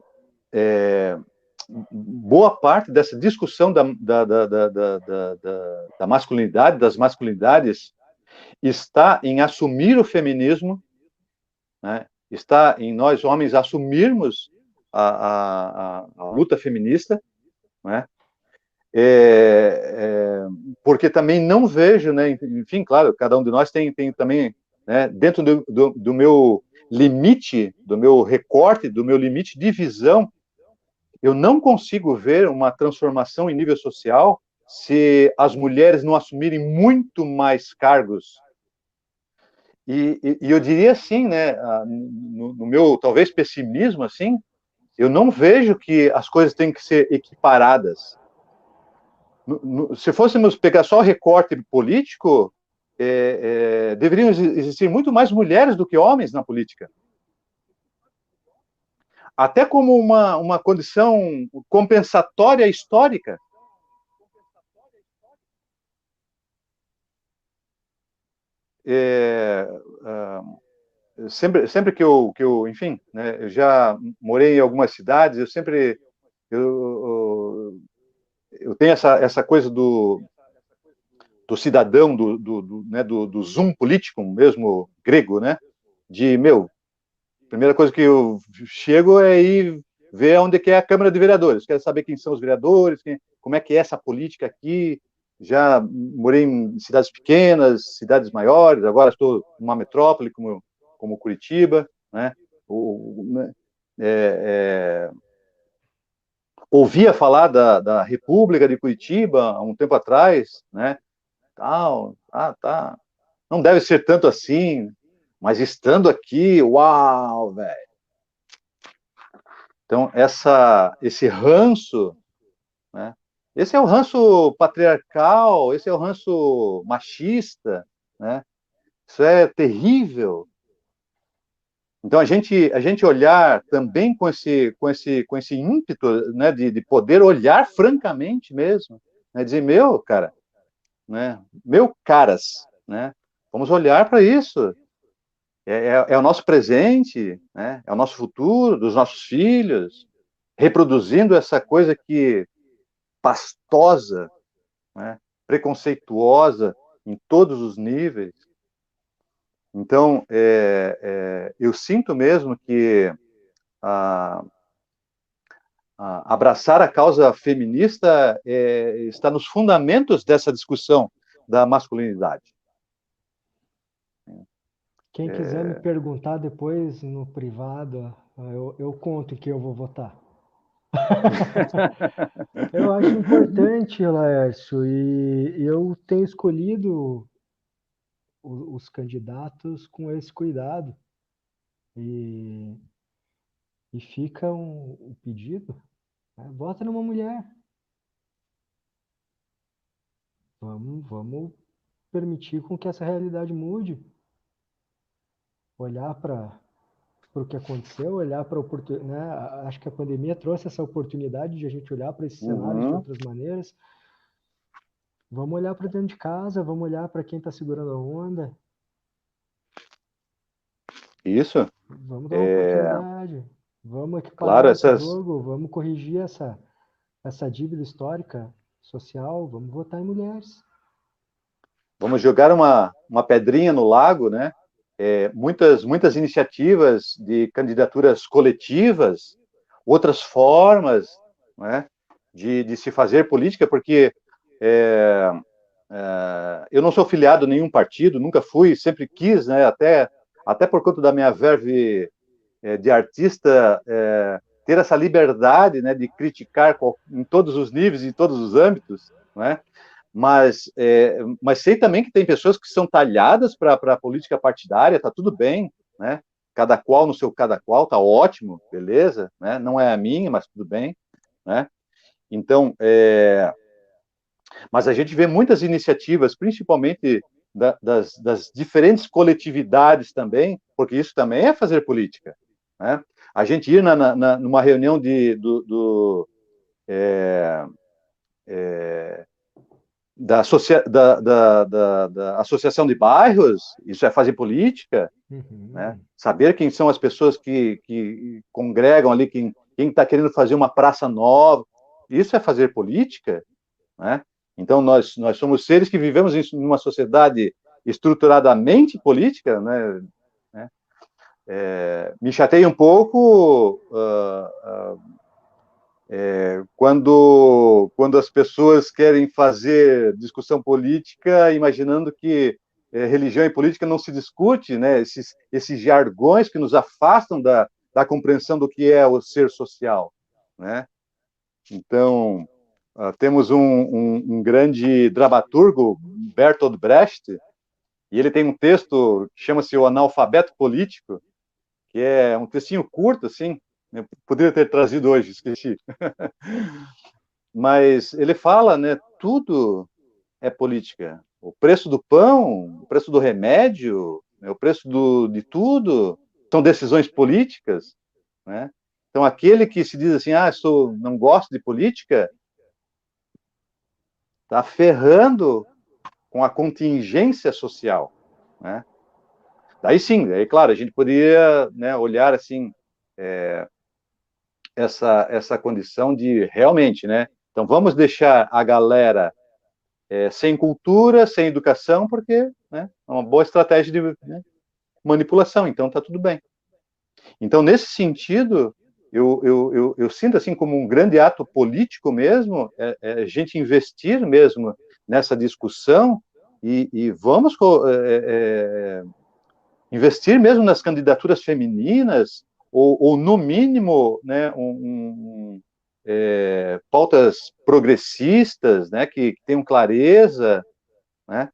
boa parte dessa discussão da masculinidade, das masculinidades, está em assumir o feminismo, né? Está em nós homens assumirmos a luta feminista, né? Porque também não vejo, né? Enfim, claro, cada um de nós tem também, né? Dentro do meu limite, do meu recorte, do meu limite de visão, eu não consigo ver uma transformação em nível social se as mulheres não assumirem muito mais cargos. E eu diria assim, né, no meu talvez pessimismo, assim, eu não vejo que as coisas têm que ser equiparadas. Se fôssemos pegar só o recorte político, deveriam existir muito mais mulheres do que homens na política. Até como uma condição compensatória histórica. Sempre que eu enfim, né, eu já morei em algumas cidades, eu tenho essa coisa do cidadão, né, do zoom político mesmo, grego, né, de, primeira coisa que eu chego é ir ver onde que é a Câmara de Vereadores, quero saber quem são os vereadores, como é que é essa política aqui. Já morei em cidades pequenas, cidades maiores, agora estou numa metrópole como Curitiba, né? Ouvia falar da República de Curitiba há um tempo atrás, né? Tá. Não deve ser tanto assim, mas estando aqui, uau, velho. Então, esse ranço, né? Esse é o ranço patriarcal, esse é o ranço machista, né? Isso é terrível. Então, a gente olhar também com esse ímpeto, né, de poder olhar francamente mesmo, né, dizer, cara, né, caras, né, vamos olhar para isso. É o nosso presente, né, é o nosso futuro, dos nossos filhos, reproduzindo essa coisa que pastosa, né, preconceituosa em todos os níveis. Então, eu sinto mesmo que abraçar a causa feminista está nos fundamentos dessa discussão da masculinidade. Quem quiser me perguntar depois no privado, eu conto que eu vou votar. Eu acho importante, Laércio, e eu tenho escolhido os candidatos com esse cuidado. E fica um pedido, né? Vota numa mulher. Vamos permitir com que essa realidade mude. Olhar para o que aconteceu, olhar para a oportunidade, né? Acho que a pandemia trouxe essa oportunidade de a gente olhar para esses cenários de outras maneiras. Vamos olhar para dentro de casa, vamos olhar para quem está segurando a onda. Isso. Vamos dar uma oportunidade. Vamos equiparar esse jogo, vamos corrigir essa dívida histórica, social, vamos votar em mulheres. Vamos jogar uma pedrinha no lago, né? Muitas iniciativas de candidaturas coletivas, outras formas, né, de se fazer política, porque eu não sou filiado a nenhum partido, nunca fui, sempre quis, né, até por conta da minha verve de artista, ter essa liberdade, né, de criticar em todos os níveis, em todos os âmbitos, né? Mas sei também que tem pessoas que são talhadas para a política partidária, tá tudo bem, né? Cada qual no seu cada qual, tá ótimo, beleza, né? Não é a minha, mas tudo bem, né? Então, mas a gente vê muitas iniciativas, principalmente das diferentes coletividades também, porque isso também é fazer política, né? A gente ir numa reunião da associação de bairros, isso é fazer política, né? Saber quem são as pessoas que congregam ali, quem está querendo fazer uma praça nova, isso é fazer política, né? Então, nós somos seres que vivemos em uma sociedade estruturadamente política, né? Me chateia um pouco quando as pessoas querem fazer discussão política imaginando que religião e política não se discute, né? Esses jargões que nos afastam da compreensão do que é o ser social, né? Então, temos um grande dramaturgo, Bertolt Brecht, e ele tem um texto que chama-se O Analfabeto Político, que é um textinho curto, assim, eu poderia ter trazido hoje, esqueci. Mas ele fala, né, tudo é política. O preço do pão, o preço do remédio, né, o preço de tudo são decisões políticas, né? Então, aquele que se diz assim, não gosto de política, está ferrando com a contingência social, né? Daí sim, aí claro, a gente poderia, né, olhar assim essa condição de realmente, né? Então vamos deixar a galera sem cultura, sem educação, porque, né, é uma boa estratégia de, né, manipulação. Então está tudo bem. Então nesse sentido eu sinto assim como um grande ato político mesmo, a gente investir mesmo nessa discussão e vamos investir mesmo nas candidaturas femininas, ou no mínimo, né, pautas progressistas, né, que tenham clareza, né,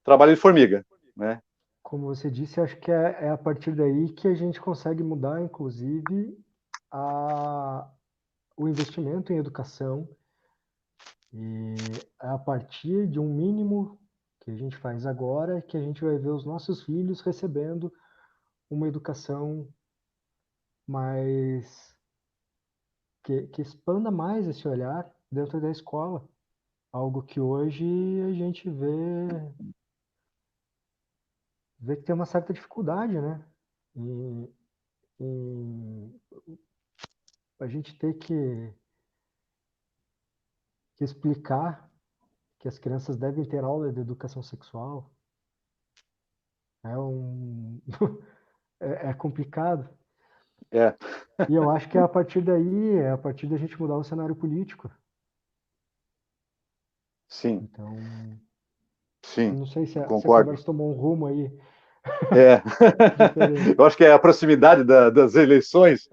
trabalho de formiga, né. Como você disse, acho que é a partir daí que a gente consegue mudar, inclusive, o investimento em educação, e é a partir de um mínimo que a gente faz agora que a gente vai ver os nossos filhos recebendo uma educação mais que expanda mais esse olhar dentro da escola, algo que hoje a gente vê que tem uma certa dificuldade, né? Em a gente ter que explicar que as crianças devem ter aula de educação sexual é é complicado. É, E eu acho que é a partir daí, é a partir da gente mudar o cenário político. sim, Então, sim, não sei se a concordo. conversa tomou um rumo aí É, diferente. eu acho que é a proximidade das eleições,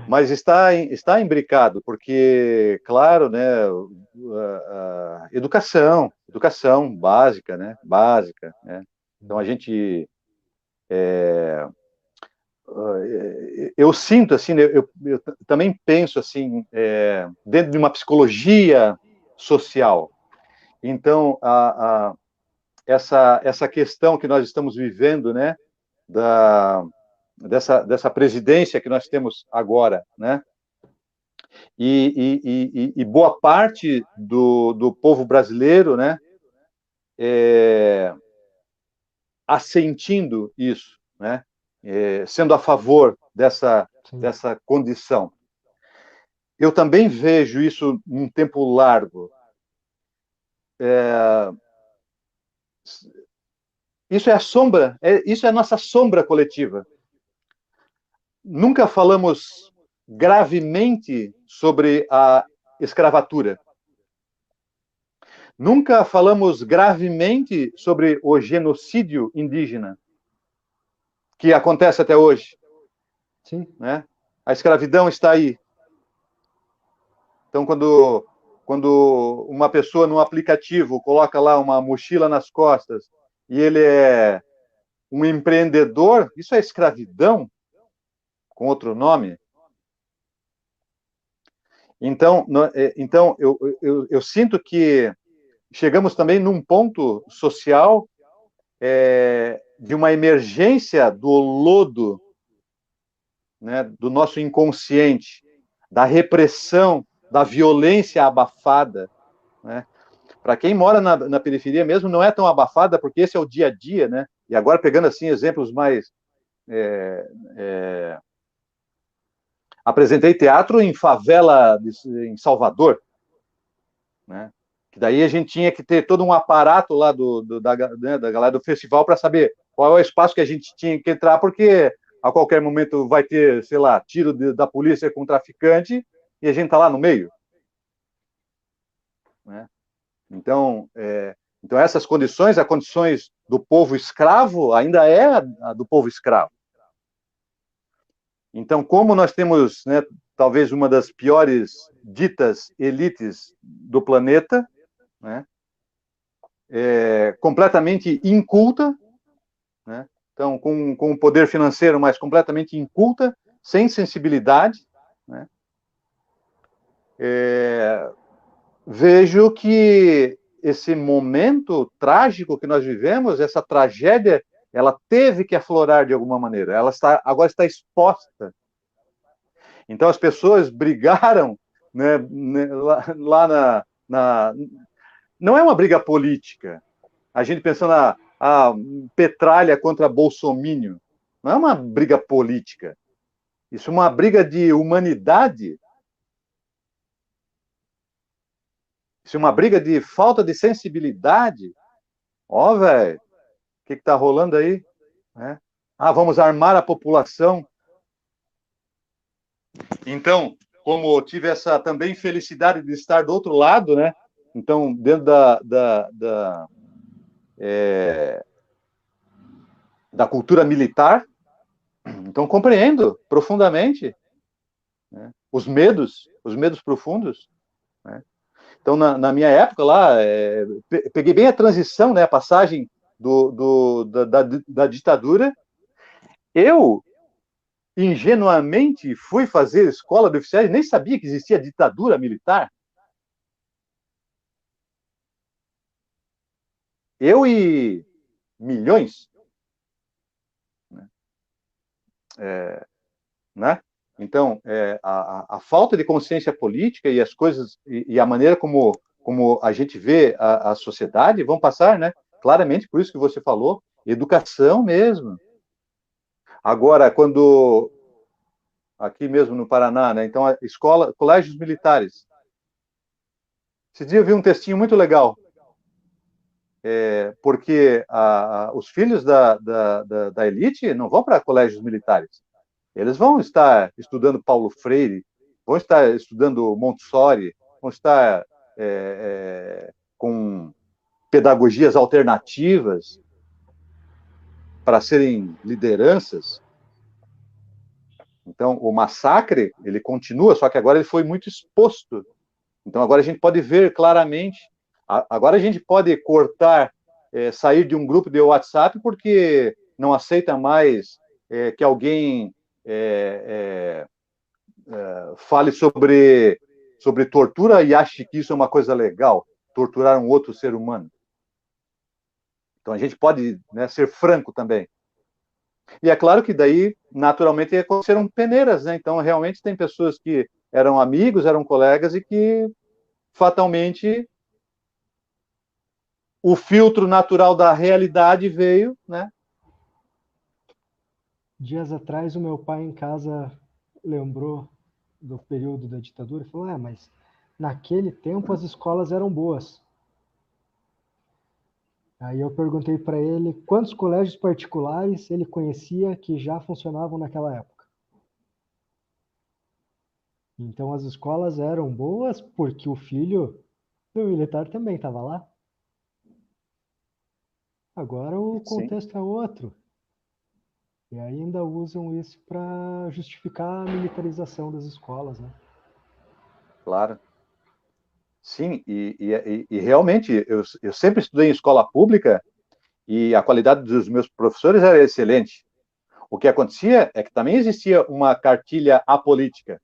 mas está imbricado, porque, claro, né, a educação básica, né, básica, né. Então a gente eu sinto assim, né, eu também penso assim, dentro de uma psicologia social. Então essa questão que nós estamos vivendo, né, dessa presidência que nós temos agora, né, e boa parte do povo brasileiro, né, assentindo isso, né, sendo a favor Sim, dessa condição. Eu também vejo isso num tempo largo. Isso é a sombra, isso é a nossa sombra coletiva. Nunca falamos gravemente sobre a escravatura. Nunca falamos gravemente sobre o genocídio indígena, que acontece até hoje, sim, né? A escravidão está aí. Então, quando uma pessoa no aplicativo coloca lá uma mochila nas costas e ele é um empreendedor, isso é escravidão, com outro nome. Então, eu sinto que chegamos também num ponto social de uma emergência do lodo, né, do nosso inconsciente, da repressão, da violência abafada, né? Para quem mora na periferia mesmo, não é tão abafada, porque esse é o dia a dia, né? E agora, pegando assim exemplos mais... apresentei teatro em favela em Salvador, né? Daí a gente tinha que ter todo um aparato lá da galera do festival para saber qual é o espaço que a gente tinha que entrar, porque a qualquer momento vai ter, sei lá, tiro da polícia com o traficante e a gente está lá no meio. Né? Então, então, essas condições, as condições do povo escravo, ainda é a do povo escravo. Então, como nós temos, né, talvez uma das piores ditas elites do planeta, né, completamente inculta, né, então, com um poder financeiro, mas completamente inculta, sem sensibilidade, né, vejo que esse momento trágico que nós vivemos, essa tragédia, ela teve que aflorar de alguma maneira. Ela agora está exposta. Então, as pessoas brigaram, né, lá não é uma briga política. A gente pensando a Petralha contra Bolsominion. Não é uma briga política. Isso é uma briga de humanidade. Isso é uma briga de falta de sensibilidade. Ó, velho, o que está rolando aí? Né? Vamos armar a população. Então, como eu tive essa também felicidade de estar do outro lado, né? Então, dentro da cultura militar, então compreendo profundamente, né, os medos profundos. Né? Então, na minha época lá, peguei bem a transição, né, a passagem da ditadura. Eu, ingenuamente, fui fazer escola de oficiais, nem sabia que existia ditadura militar. Eu e milhões. Né? Então, a falta de consciência política e as coisas, e a maneira como a gente vê a sociedade vão passar, né? Claramente, por isso que você falou, educação mesmo. Agora, quando aqui mesmo no Paraná, né? Então, a escola, colégios militares. Esse dia eu vi um textinho muito legal, porque os filhos da elite não vão para colégios militares. Eles vão estar estudando Paulo Freire, vão estar estudando Montessori, vão estar com pedagogias alternativas para serem lideranças. Então, o massacre, ele continua, só que agora ele foi muito exposto. Então, agora a gente pode ver claramente. Agora a gente pode cortar, sair de um grupo de WhatsApp porque não aceita mais que alguém fale sobre tortura e ache que isso é uma coisa legal, torturar um outro ser humano. Então a gente pode, né, ser franco também. E é claro que daí, naturalmente, aconteceram peneiras, né? Então realmente tem pessoas que eram amigos, eram colegas e que fatalmente o filtro natural da realidade veio, né? Dias atrás, o meu pai em casa lembrou do período da ditadura e falou: mas naquele tempo as escolas eram boas. Aí eu perguntei para ele quantos colégios particulares ele conhecia que já funcionavam naquela época. Então as escolas eram boas porque o filho do militar também estava lá. Agora o contexto é outro. E ainda usam isso para justificar a militarização das escolas, né? Claro. Sim, e realmente, eu sempre estudei em escola pública e a qualidade dos meus professores era excelente. O que acontecia é que também existia uma cartilha apolítica.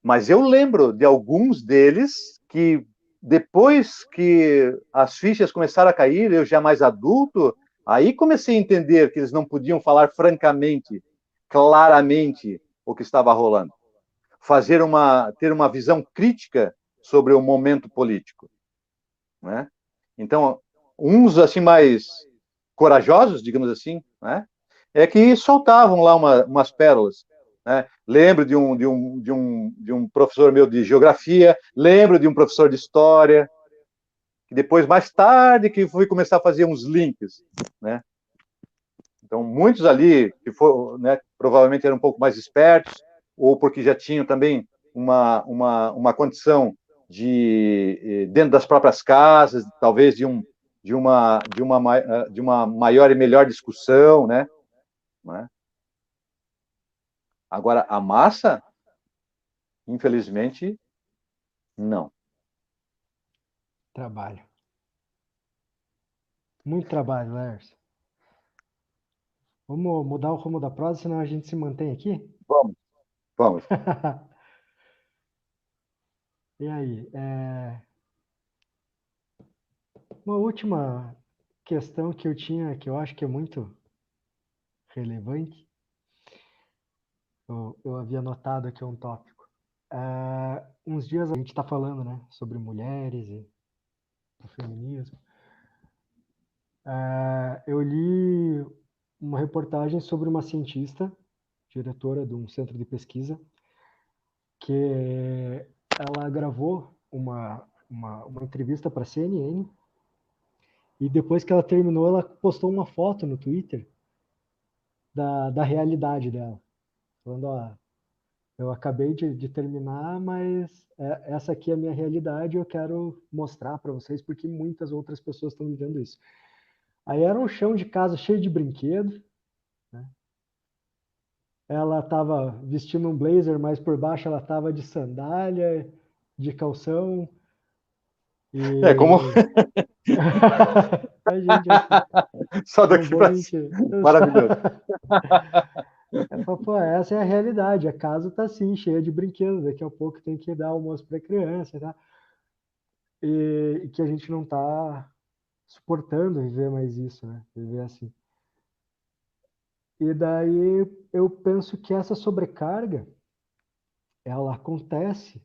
Mas eu lembro de alguns deles que, depois que as fichas começaram a cair, eu já mais adulto, aí comecei a entender que eles não podiam falar francamente, claramente, o que estava rolando. Ter uma visão crítica sobre o momento político. Né? Então, uns assim mais corajosos, digamos assim, né? É que soltavam lá umas pérolas. né? Lembro de um professor meu de geografia, lembro de um professor de história, que depois, mais tarde, que fui começar a fazer uns links, né? Então, muitos ali, que for, né, provavelmente eram um pouco mais espertos, ou porque já tinham também uma condição dentro das próprias casas, talvez de uma maior e melhor discussão, né? Agora, a massa, infelizmente, não. Trabalho. Muito trabalho, Lércio. Vamos mudar o rumo da prosa, senão a gente se mantém aqui? Vamos, vamos. E aí, uma última questão que eu tinha, que eu acho que é muito relevante, eu havia notado aqui um tópico. Uns dias a gente está falando, né, sobre mulheres e o feminismo. Eu li uma reportagem sobre uma cientista, diretora de um centro de pesquisa, que ela gravou uma entrevista para a CNN e depois que ela terminou, ela postou uma foto no Twitter da realidade dela, falando, ó, eu acabei de terminar, mas essa aqui é a minha realidade e eu quero mostrar para vocês porque muitas outras pessoas estão vivendo isso. Aí era um chão de casa cheio de brinquedo, né? Ela estava vestindo um blazer, mas por baixo ela estava de sandália, de calção. É como E a gente assim, só não daqui vou para cima. mentir. Maravilhoso. Ela falou, pô, essa é a realidade. A casa tá assim, cheia de brinquedos. Daqui a pouco tem que dar almoço para criança, tá? E que a gente não tá suportando viver mais isso, né? Viver assim. E daí eu penso que essa sobrecarga, ela acontece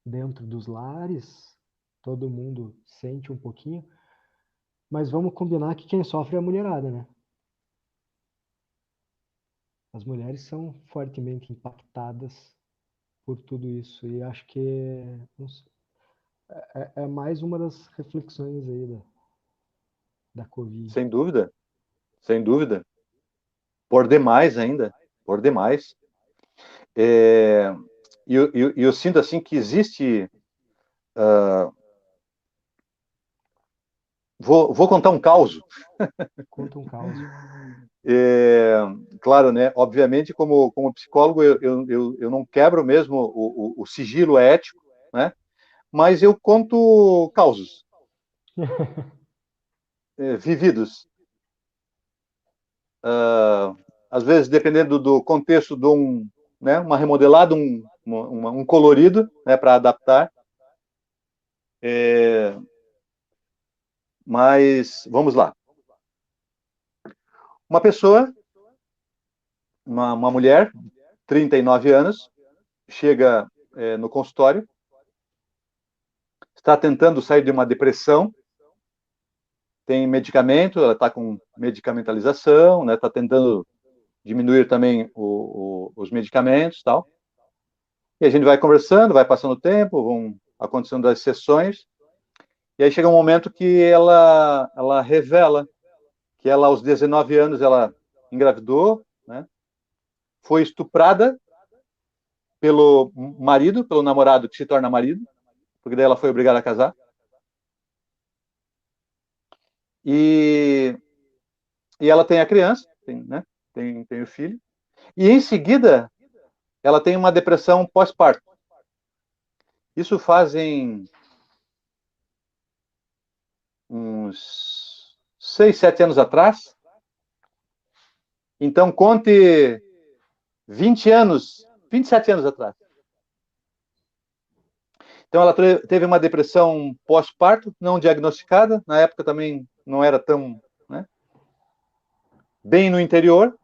dentro dos lares, todo mundo sente um pouquinho, mas vamos combinar que quem sofre é a mulherada, né? As mulheres são fortemente impactadas por tudo isso e acho que é mais uma das reflexões aí da Covid. Sem dúvida, sem dúvida. Por demais ainda, por demais. E eu sinto assim que existe. Vou contar um caos. Conta um caos. Claro, né? Obviamente, como psicólogo, eu não quebro mesmo o sigilo ético, né? Mas eu conto causos vividos. Às vezes, dependendo do contexto de né, uma remodelada, um colorido, né, para adaptar. Mas vamos lá. Uma pessoa, uma mulher, 39 anos, chega no consultório, está tentando sair de uma depressão, tem medicamento, ela está com medicamentalização, né, está tentando diminuir também os medicamentos e tal. E a gente vai conversando, vai passando o tempo, vão acontecendo as sessões, e aí chega um momento que ela revela que ela, aos 19 anos, ela engravidou, né, foi estuprada pelo marido, pelo namorado que se torna marido, porque daí ela foi obrigada a casar. E ela tem a criança, né, tem o filho. E em seguida, ela tem uma depressão pós-parto. Isso fazem uns 6, 7 anos atrás. Então, conte 20 anos, 27 anos atrás. Então, ela teve uma depressão pós-parto, não diagnosticada. Na época também não era tão, né, bem no interior.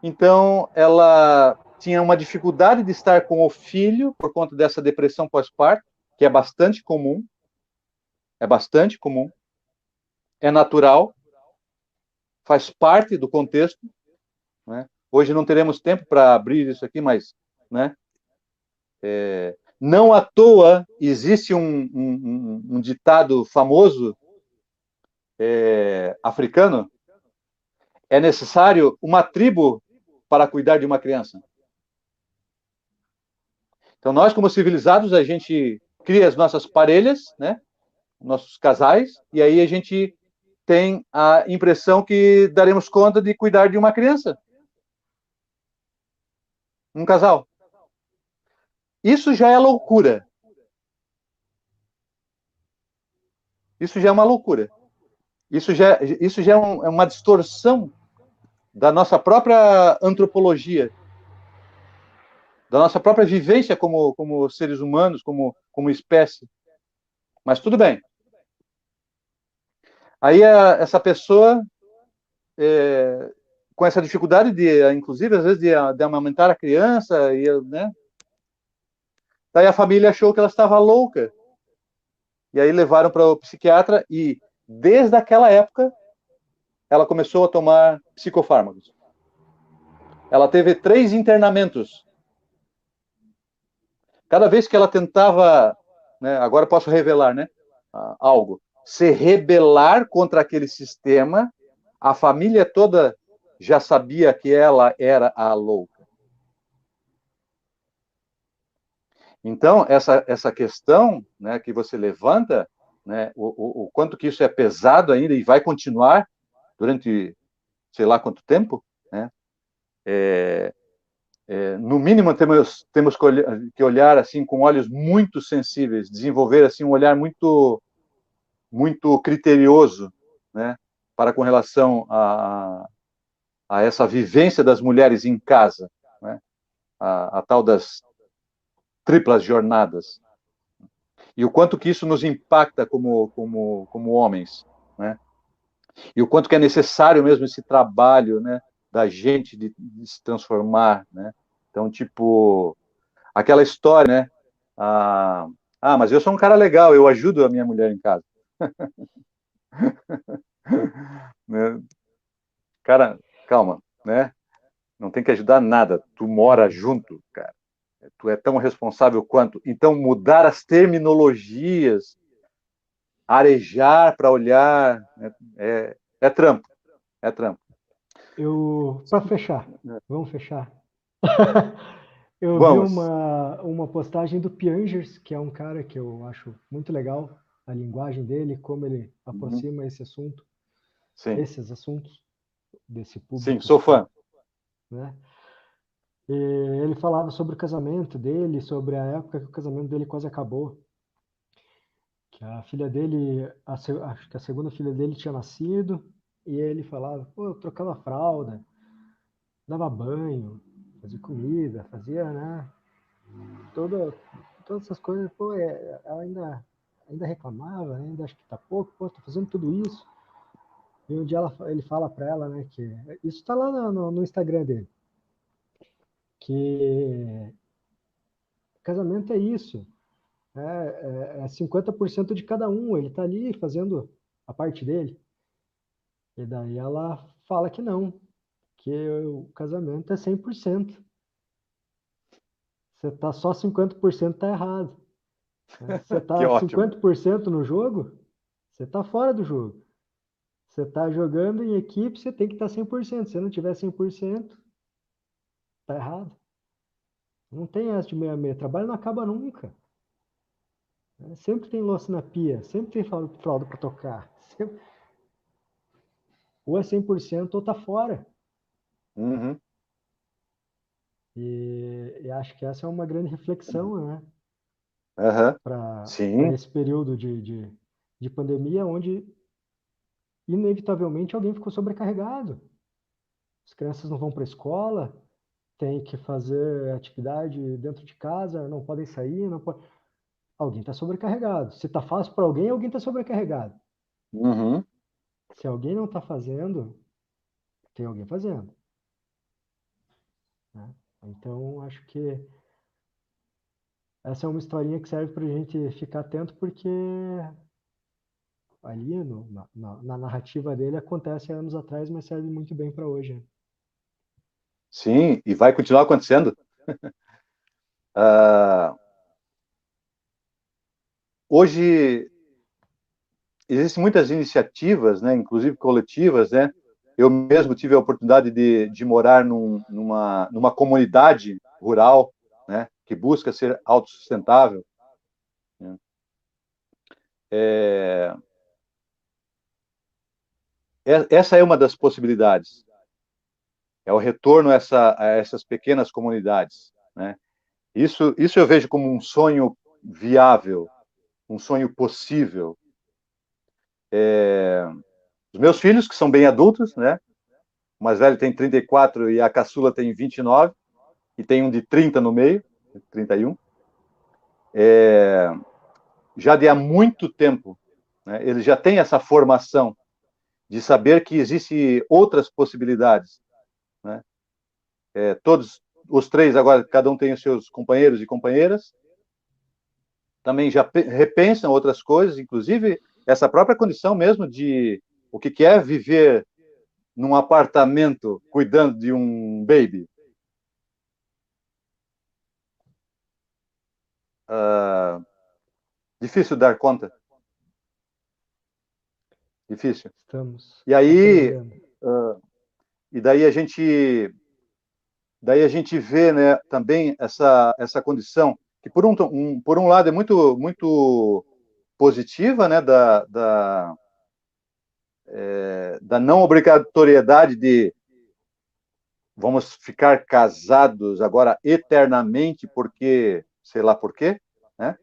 Então, ela tinha uma dificuldade de estar com o filho por conta dessa depressão pós-parto, que é bastante comum. É bastante comum. É natural. Faz parte do contexto, né? Hoje não teremos tempo para abrir isso aqui, mas, né? Não à toa existe um ditado famoso africano: é necessário uma tribo para cuidar de uma criança. Então, nós, como civilizados, a gente cria as nossas parelhas, né? Nossos casais, e aí a gente tem a impressão que daremos conta de cuidar de uma criança. Um casal. Isso já é loucura. Isso já é uma loucura. Isso já é uma distorção da nossa própria antropologia, da nossa própria vivência como seres humanos, como espécie. Mas tudo bem. Aí essa pessoa, com essa dificuldade de, inclusive, às vezes, de amamentar a criança, né? Daí a família achou que ela estava louca. E aí levaram para o psiquiatra e, desde aquela época, ela começou a tomar psicofármacos. Ela teve 3 internamentos. Cada vez que ela tentava, né, agora posso revelar, né, algo, se rebelar contra aquele sistema, a família toda já sabia que ela era a louca. Então, essa questão, né, que você levanta, né, o quanto que isso é pesado ainda e vai continuar durante sei lá quanto tempo, né? No mínimo temos que olhar assim com olhos muito sensíveis, desenvolver assim um olhar muito criterioso, né, para com relação a essa vivência das mulheres em casa, né, a tal das triplas jornadas, e o quanto que isso nos impacta como homens, né, e o quanto que é necessário mesmo esse trabalho, né, da gente de se transformar, né. Então, tipo, aquela história, né, mas eu sou um cara legal, eu ajudo a minha mulher em casa. Né? Cara, calma, né? Não tem que ajudar nada. Tu mora junto, cara. Tu é tão responsável quanto. Então, mudar as terminologias, arejar para olhar, né? É trampo. É trampo. Para fechar, vamos fechar. Eu vi Vamos. uma postagem do Piangers, que é um cara que eu acho muito legal, a linguagem dele, como ele aproxima esse assunto, Sim. esses assuntos desse Sim, público, sou fã. né? E ele falava sobre o casamento dele, sobre a época que o casamento dele quase acabou, que a filha dele, acho que a segunda filha dele tinha nascido, e ele falava, pô, eu trocava fralda, dava banho, fazia comida, fazia, né? Todas essas coisas, pô, ela ainda reclamava, ainda acho que tá pouco, pô, tô fazendo tudo isso. E um dia ele fala para ela, né, que isso tá lá no Instagram dele, que casamento é isso, é 50% de cada um, ele tá ali fazendo a parte dele. E daí ela fala que não, que o casamento é 100%. Você tá só 50% tá errado. Você Que tá ótimo. 50% no jogo, você tá fora do jogo. Você tá jogando em equipe, você tem que estar 100%. Se não tiver 100%, tá errado. Não tem essa de meia meia. Trabalho não acaba nunca. Sempre tem louça na pia, sempre tem fralda para tocar. Sempre... Ou é 100% ou tá fora. Uhum. E acho que essa é uma grande reflexão, né? Uhum. Para Sim. esse período de pandemia, onde inevitavelmente alguém ficou sobrecarregado. As crianças não vão para a escola, tem que fazer atividade dentro de casa, não podem sair, não pode... Alguém está sobrecarregado. Se está fácil para alguém, alguém está sobrecarregado. Uhum. Se alguém não está fazendo, tem alguém fazendo. Né? Então, acho que essa é uma historinha que serve para a gente ficar atento, porque ali na narrativa dele acontece há anos atrás, mas serve muito bem para hoje. Né? Sim, e vai continuar acontecendo. Hoje existem muitas iniciativas, né, inclusive coletivas, né? Eu mesmo tive a oportunidade de morar numa comunidade rural, né, que busca ser autossustentável. Né? Essa é uma das possibilidades. É o retorno a essas pequenas comunidades, né? Isso eu vejo como um sonho viável, um sonho possível. Os meus filhos, que são bem adultos, né? O mais velho tem 34 e a caçula tem 29, e tem um de 30 no meio, 31. Já de há muito tempo, né? Eles já têm essa formação de saber que existem outras possibilidades, né? Todos os três agora, cada um tem os seus companheiros e companheiras, também já repensam outras coisas, inclusive essa própria condição mesmo de o que é viver num apartamento cuidando de um baby. Difícil dar conta. Difícil. Estamos E aí, aprendendo. e daí a gente vê, né, também essa condição que por um lado é muito positiva, né, da não obrigatoriedade de vamos ficar casados agora eternamente porque sei lá por quê, né?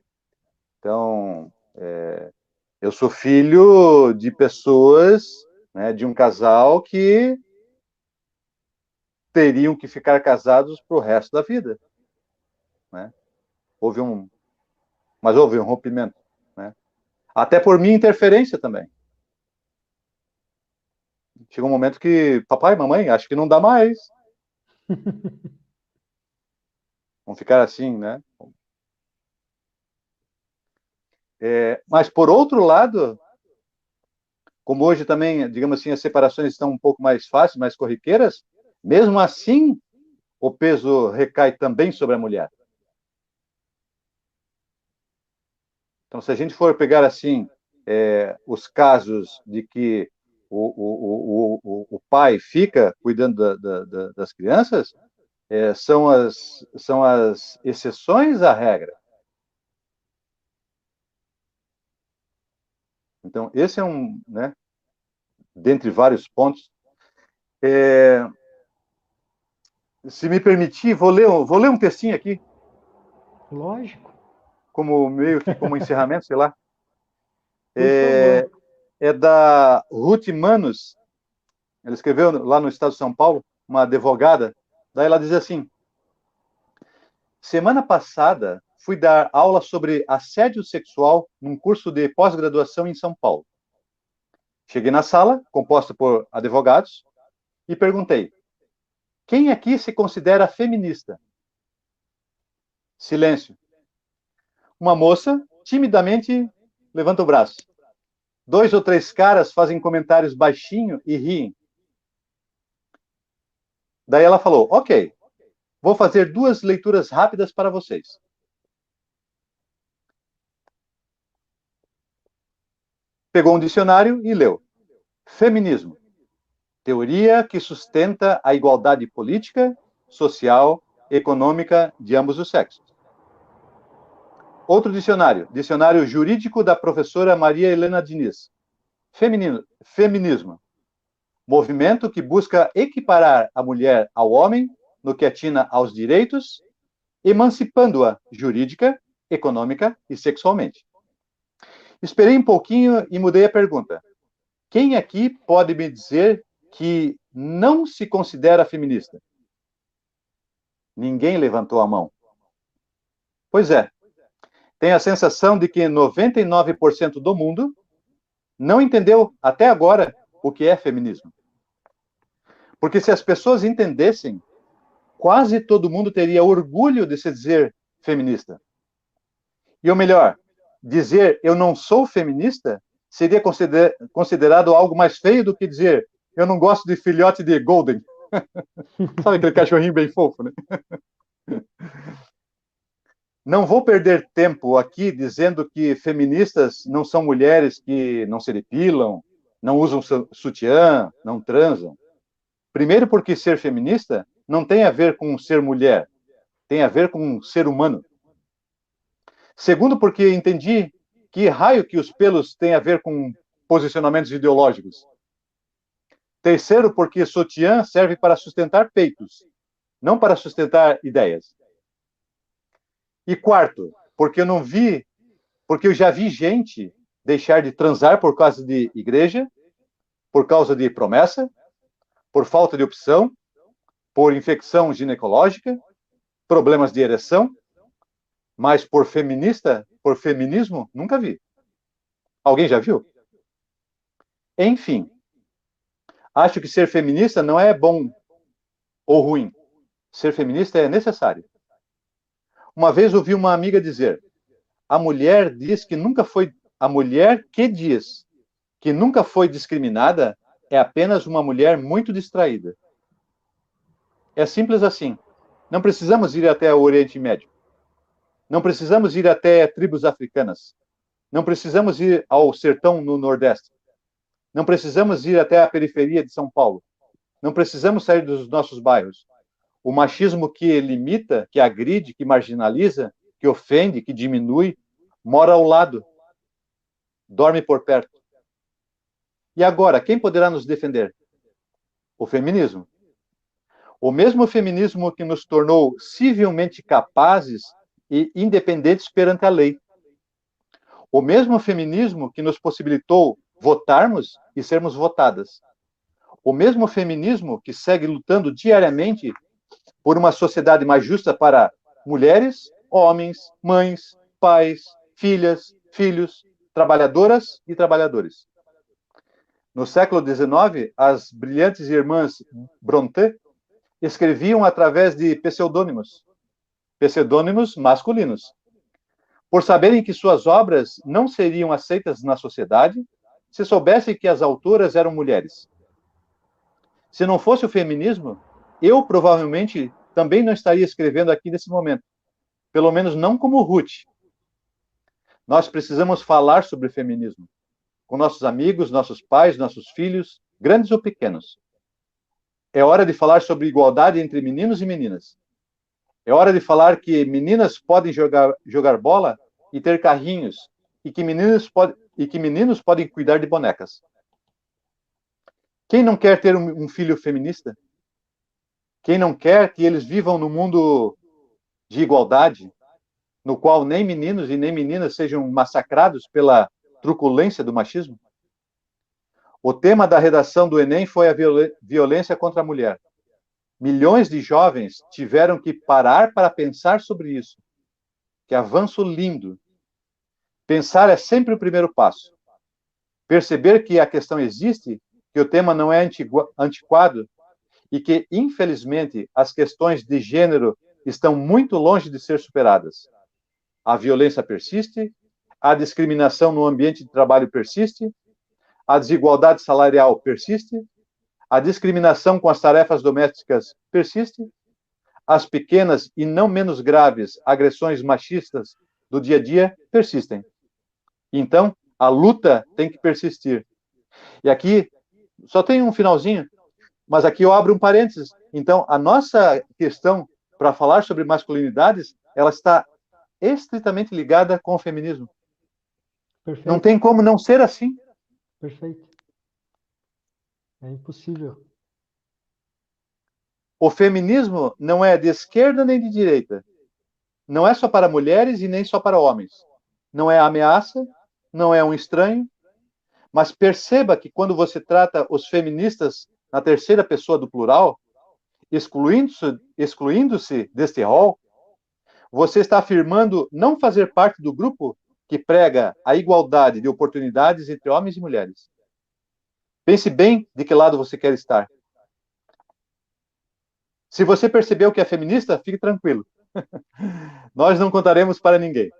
Então, eu sou filho de pessoas, né, de um casal que teriam que ficar casados para o resto da vida, né? Mas houve um rompimento, né? Até por minha interferência também. Chegou um momento que, papai, mamãe, acho que não dá mais. Vão ficar assim, né? Mas, por outro lado, como hoje também, digamos assim, as separações estão um pouco mais fáceis, mais corriqueiras, mesmo assim, o peso recai também sobre a mulher. Então, se a gente for pegar, assim, os casos de que o pai fica cuidando das crianças, são as exceções à regra. Então, esse é né, dentre vários pontos. Se me permitir, vou ler um textinho aqui, Lógico, como meio que como encerramento, sei lá. por favor. É da Ruth Manus, ela escreveu lá no estado de São Paulo, uma advogada. Daí ela diz assim: semana passada fui dar aula sobre assédio sexual num curso de pós-graduação em São Paulo. Cheguei na sala, composta por advogados, e perguntei: quem aqui se considera feminista? Silêncio. Uma moça, timidamente, levanta o braço. 2 ou 3 caras fazem comentários baixinho e riem. Daí ela falou: ok, vou fazer 2 leituras rápidas para vocês. Pegou um dicionário e leu: feminismo, teoria que sustenta a igualdade política, social, econômica de ambos os sexos. Outro dicionário, dicionário jurídico da professora Maria Helena Diniz. Feminismo, movimento que busca equiparar a mulher ao homem no que atina aos direitos, emancipando-a jurídica, econômica e sexualmente. Esperei um pouquinho e mudei a pergunta. Quem aqui pode me dizer que não se considera feminista? Ninguém levantou a mão. Pois é, tenho a sensação de que 99% do mundo não entendeu até agora o que é feminismo. Porque se as pessoas entendessem, quase todo mundo teria orgulho de se dizer feminista. E o melhor, dizer eu não sou feminista seria considerado algo mais feio do que dizer eu não gosto de filhote de golden. Sabe aquele cachorrinho bem fofo, né? Não vou perder tempo aqui dizendo que feministas não são mulheres que não se depilam, não usam sutiã, não transam. Primeiro, porque ser feminista não tem a ver com ser mulher, tem a ver com ser humano. Segundo, porque entendi que raio que os pelos têm a ver com posicionamentos ideológicos. Terceiro, porque sutiã serve para sustentar peitos, não para sustentar ideias. E quarto, porque eu já vi gente deixar de transar por causa de igreja, por causa de promessa, por falta de opção, por infecção ginecológica, problemas de ereção, mas por feminismo, nunca vi. Alguém já viu? Enfim, acho que ser feminista não é bom ou ruim. Ser feminista é necessário. Uma vez ouvi uma amiga dizer: a mulher que diz que nunca foi discriminada é apenas uma mulher muito distraída. É simples assim. Não precisamos ir até o Oriente Médio. Não precisamos ir até tribos africanas. Não precisamos ir ao sertão no Nordeste. Não precisamos ir até a periferia de São Paulo. Não precisamos sair dos nossos bairros. O machismo que limita, que agride, que marginaliza, que ofende, que diminui, mora ao lado, dorme por perto. E agora, quem poderá nos defender? O feminismo. O mesmo feminismo que nos tornou civilmente capazes e independentes perante a lei. O mesmo feminismo que nos possibilitou votarmos e sermos votadas. O mesmo feminismo que segue lutando diariamente por uma sociedade mais justa para mulheres, homens, mães, pais, filhas, filhos, trabalhadoras e trabalhadores. No século XIX, as brilhantes irmãs Brontë escreviam através de pseudônimos masculinos, por saberem que suas obras não seriam aceitas na sociedade se soubessem que as autoras eram mulheres. Se não fosse o feminismo, eu provavelmente também não estaria escrevendo aqui nesse momento, pelo menos não como Ruth. Nós precisamos falar sobre feminismo com nossos amigos, nossos pais, nossos filhos, grandes ou pequenos. É hora de falar sobre igualdade entre meninos e meninas. É hora de falar que meninas podem jogar bola e ter carrinhos, e que meninos podem cuidar de bonecas. Quem não quer ter um filho feminista? Quem não quer que eles vivam num mundo de igualdade, no qual nem meninos e nem meninas sejam massacrados pela truculência do machismo? O tema da redação do Enem foi a violência contra a mulher. Milhões de jovens tiveram que parar para pensar sobre isso. Que avanço lindo. Pensar é sempre o primeiro passo. Perceber que a questão existe, que o tema não é antiquado e que, infelizmente, as questões de gênero estão muito longe de ser superadas. A violência persiste, a discriminação no ambiente de trabalho persiste, a desigualdade salarial persiste, a discriminação com as tarefas domésticas persiste, as pequenas e não menos graves agressões machistas do dia a dia persistem. Então, a luta tem que persistir. E aqui, só tem um finalzinho, mas aqui eu abro um parênteses. Então, a nossa questão para falar sobre masculinidades, ela está estritamente ligada com o feminismo. Perfeito. Não tem como não ser assim. Perfeito. É impossível. O feminismo não é de esquerda nem de direita. Não é só para mulheres e nem só para homens. Não é ameaça, não é um estranho. Mas perceba que quando você trata os feministas na terceira pessoa do plural, excluindo-se deste rol, você está afirmando não fazer parte do grupo que prega a igualdade de oportunidades entre homens e mulheres. Pense bem de que lado você quer estar. Se você percebeu que é feminista, fique tranquilo. Nós não contaremos para ninguém.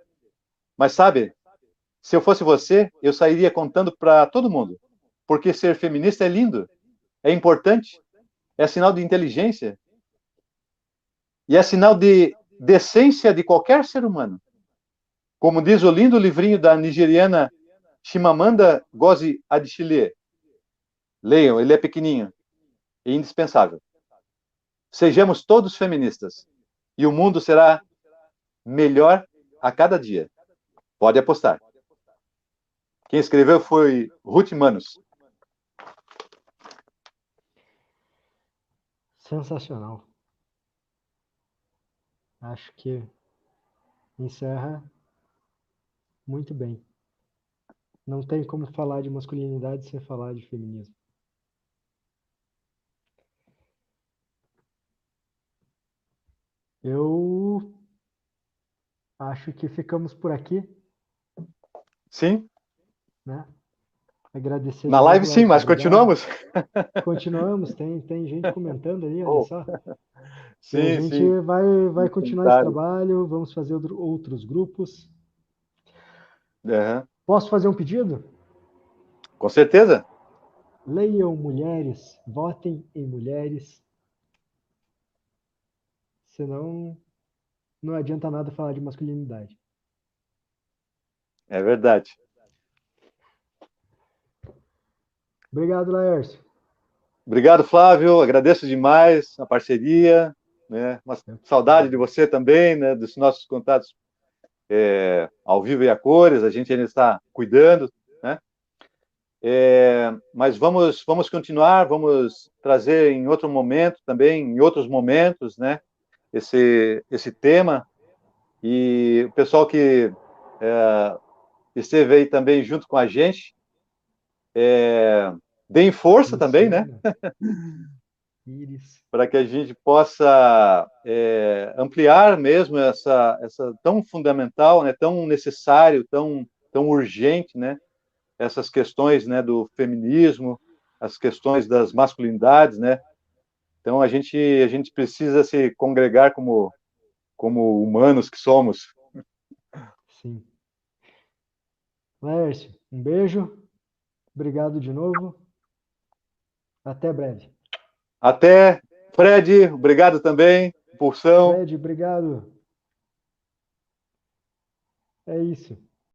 Mas sabe, se eu fosse você, eu sairia contando para todo mundo. Porque ser feminista é lindo, é importante. é sinal de inteligência e é sinal de decência de qualquer ser humano. Como diz o lindo livrinho da nigeriana Chimamanda Ngozi Adichie. Leiam, ele é pequenininho e indispensável. Sejamos todos feministas e o mundo será melhor a cada dia. Pode apostar. Quem escreveu foi Ruth Manos. Sensacional. Acho que encerra muito bem. Não tem como falar de masculinidade sem falar de feminismo. Eu acho que ficamos por aqui, Sim. né? Agradecer Na de live novo, sim, Laércio. mas Obrigado. continuamos? Continuamos, tem gente comentando ali, olha só. E a Sim, gente sim. vai continuar esse trabalho, vamos fazer outros grupos. Uhum. Posso fazer um pedido? Com certeza. Leiam mulheres, votem em mulheres, senão não adianta nada falar de masculinidade. É verdade. Obrigado, Laércio. Obrigado, Flávio. Agradeço demais a parceria, né? Uma saudade de você também, né? Dos nossos contatos ao vivo e a cores. A gente ainda está cuidando, né? Mas vamos continuar, vamos trazer em outro momento também, em outros momentos, né? Esse tema. E o pessoal que esteve aí também junto com a gente, deem força também, né? Luciana, Iris. Para que a gente possa ampliar mesmo essa tão fundamental, né? Tão necessário, tão urgente, né? Essas questões, né? Do feminismo, as questões das masculinidades, né? Então a gente precisa se congregar como humanos que somos. Sim. Laércio, um beijo. Obrigado de novo. Até breve. Até, Fred, obrigado também, Pulsão. Fred, obrigado. É isso.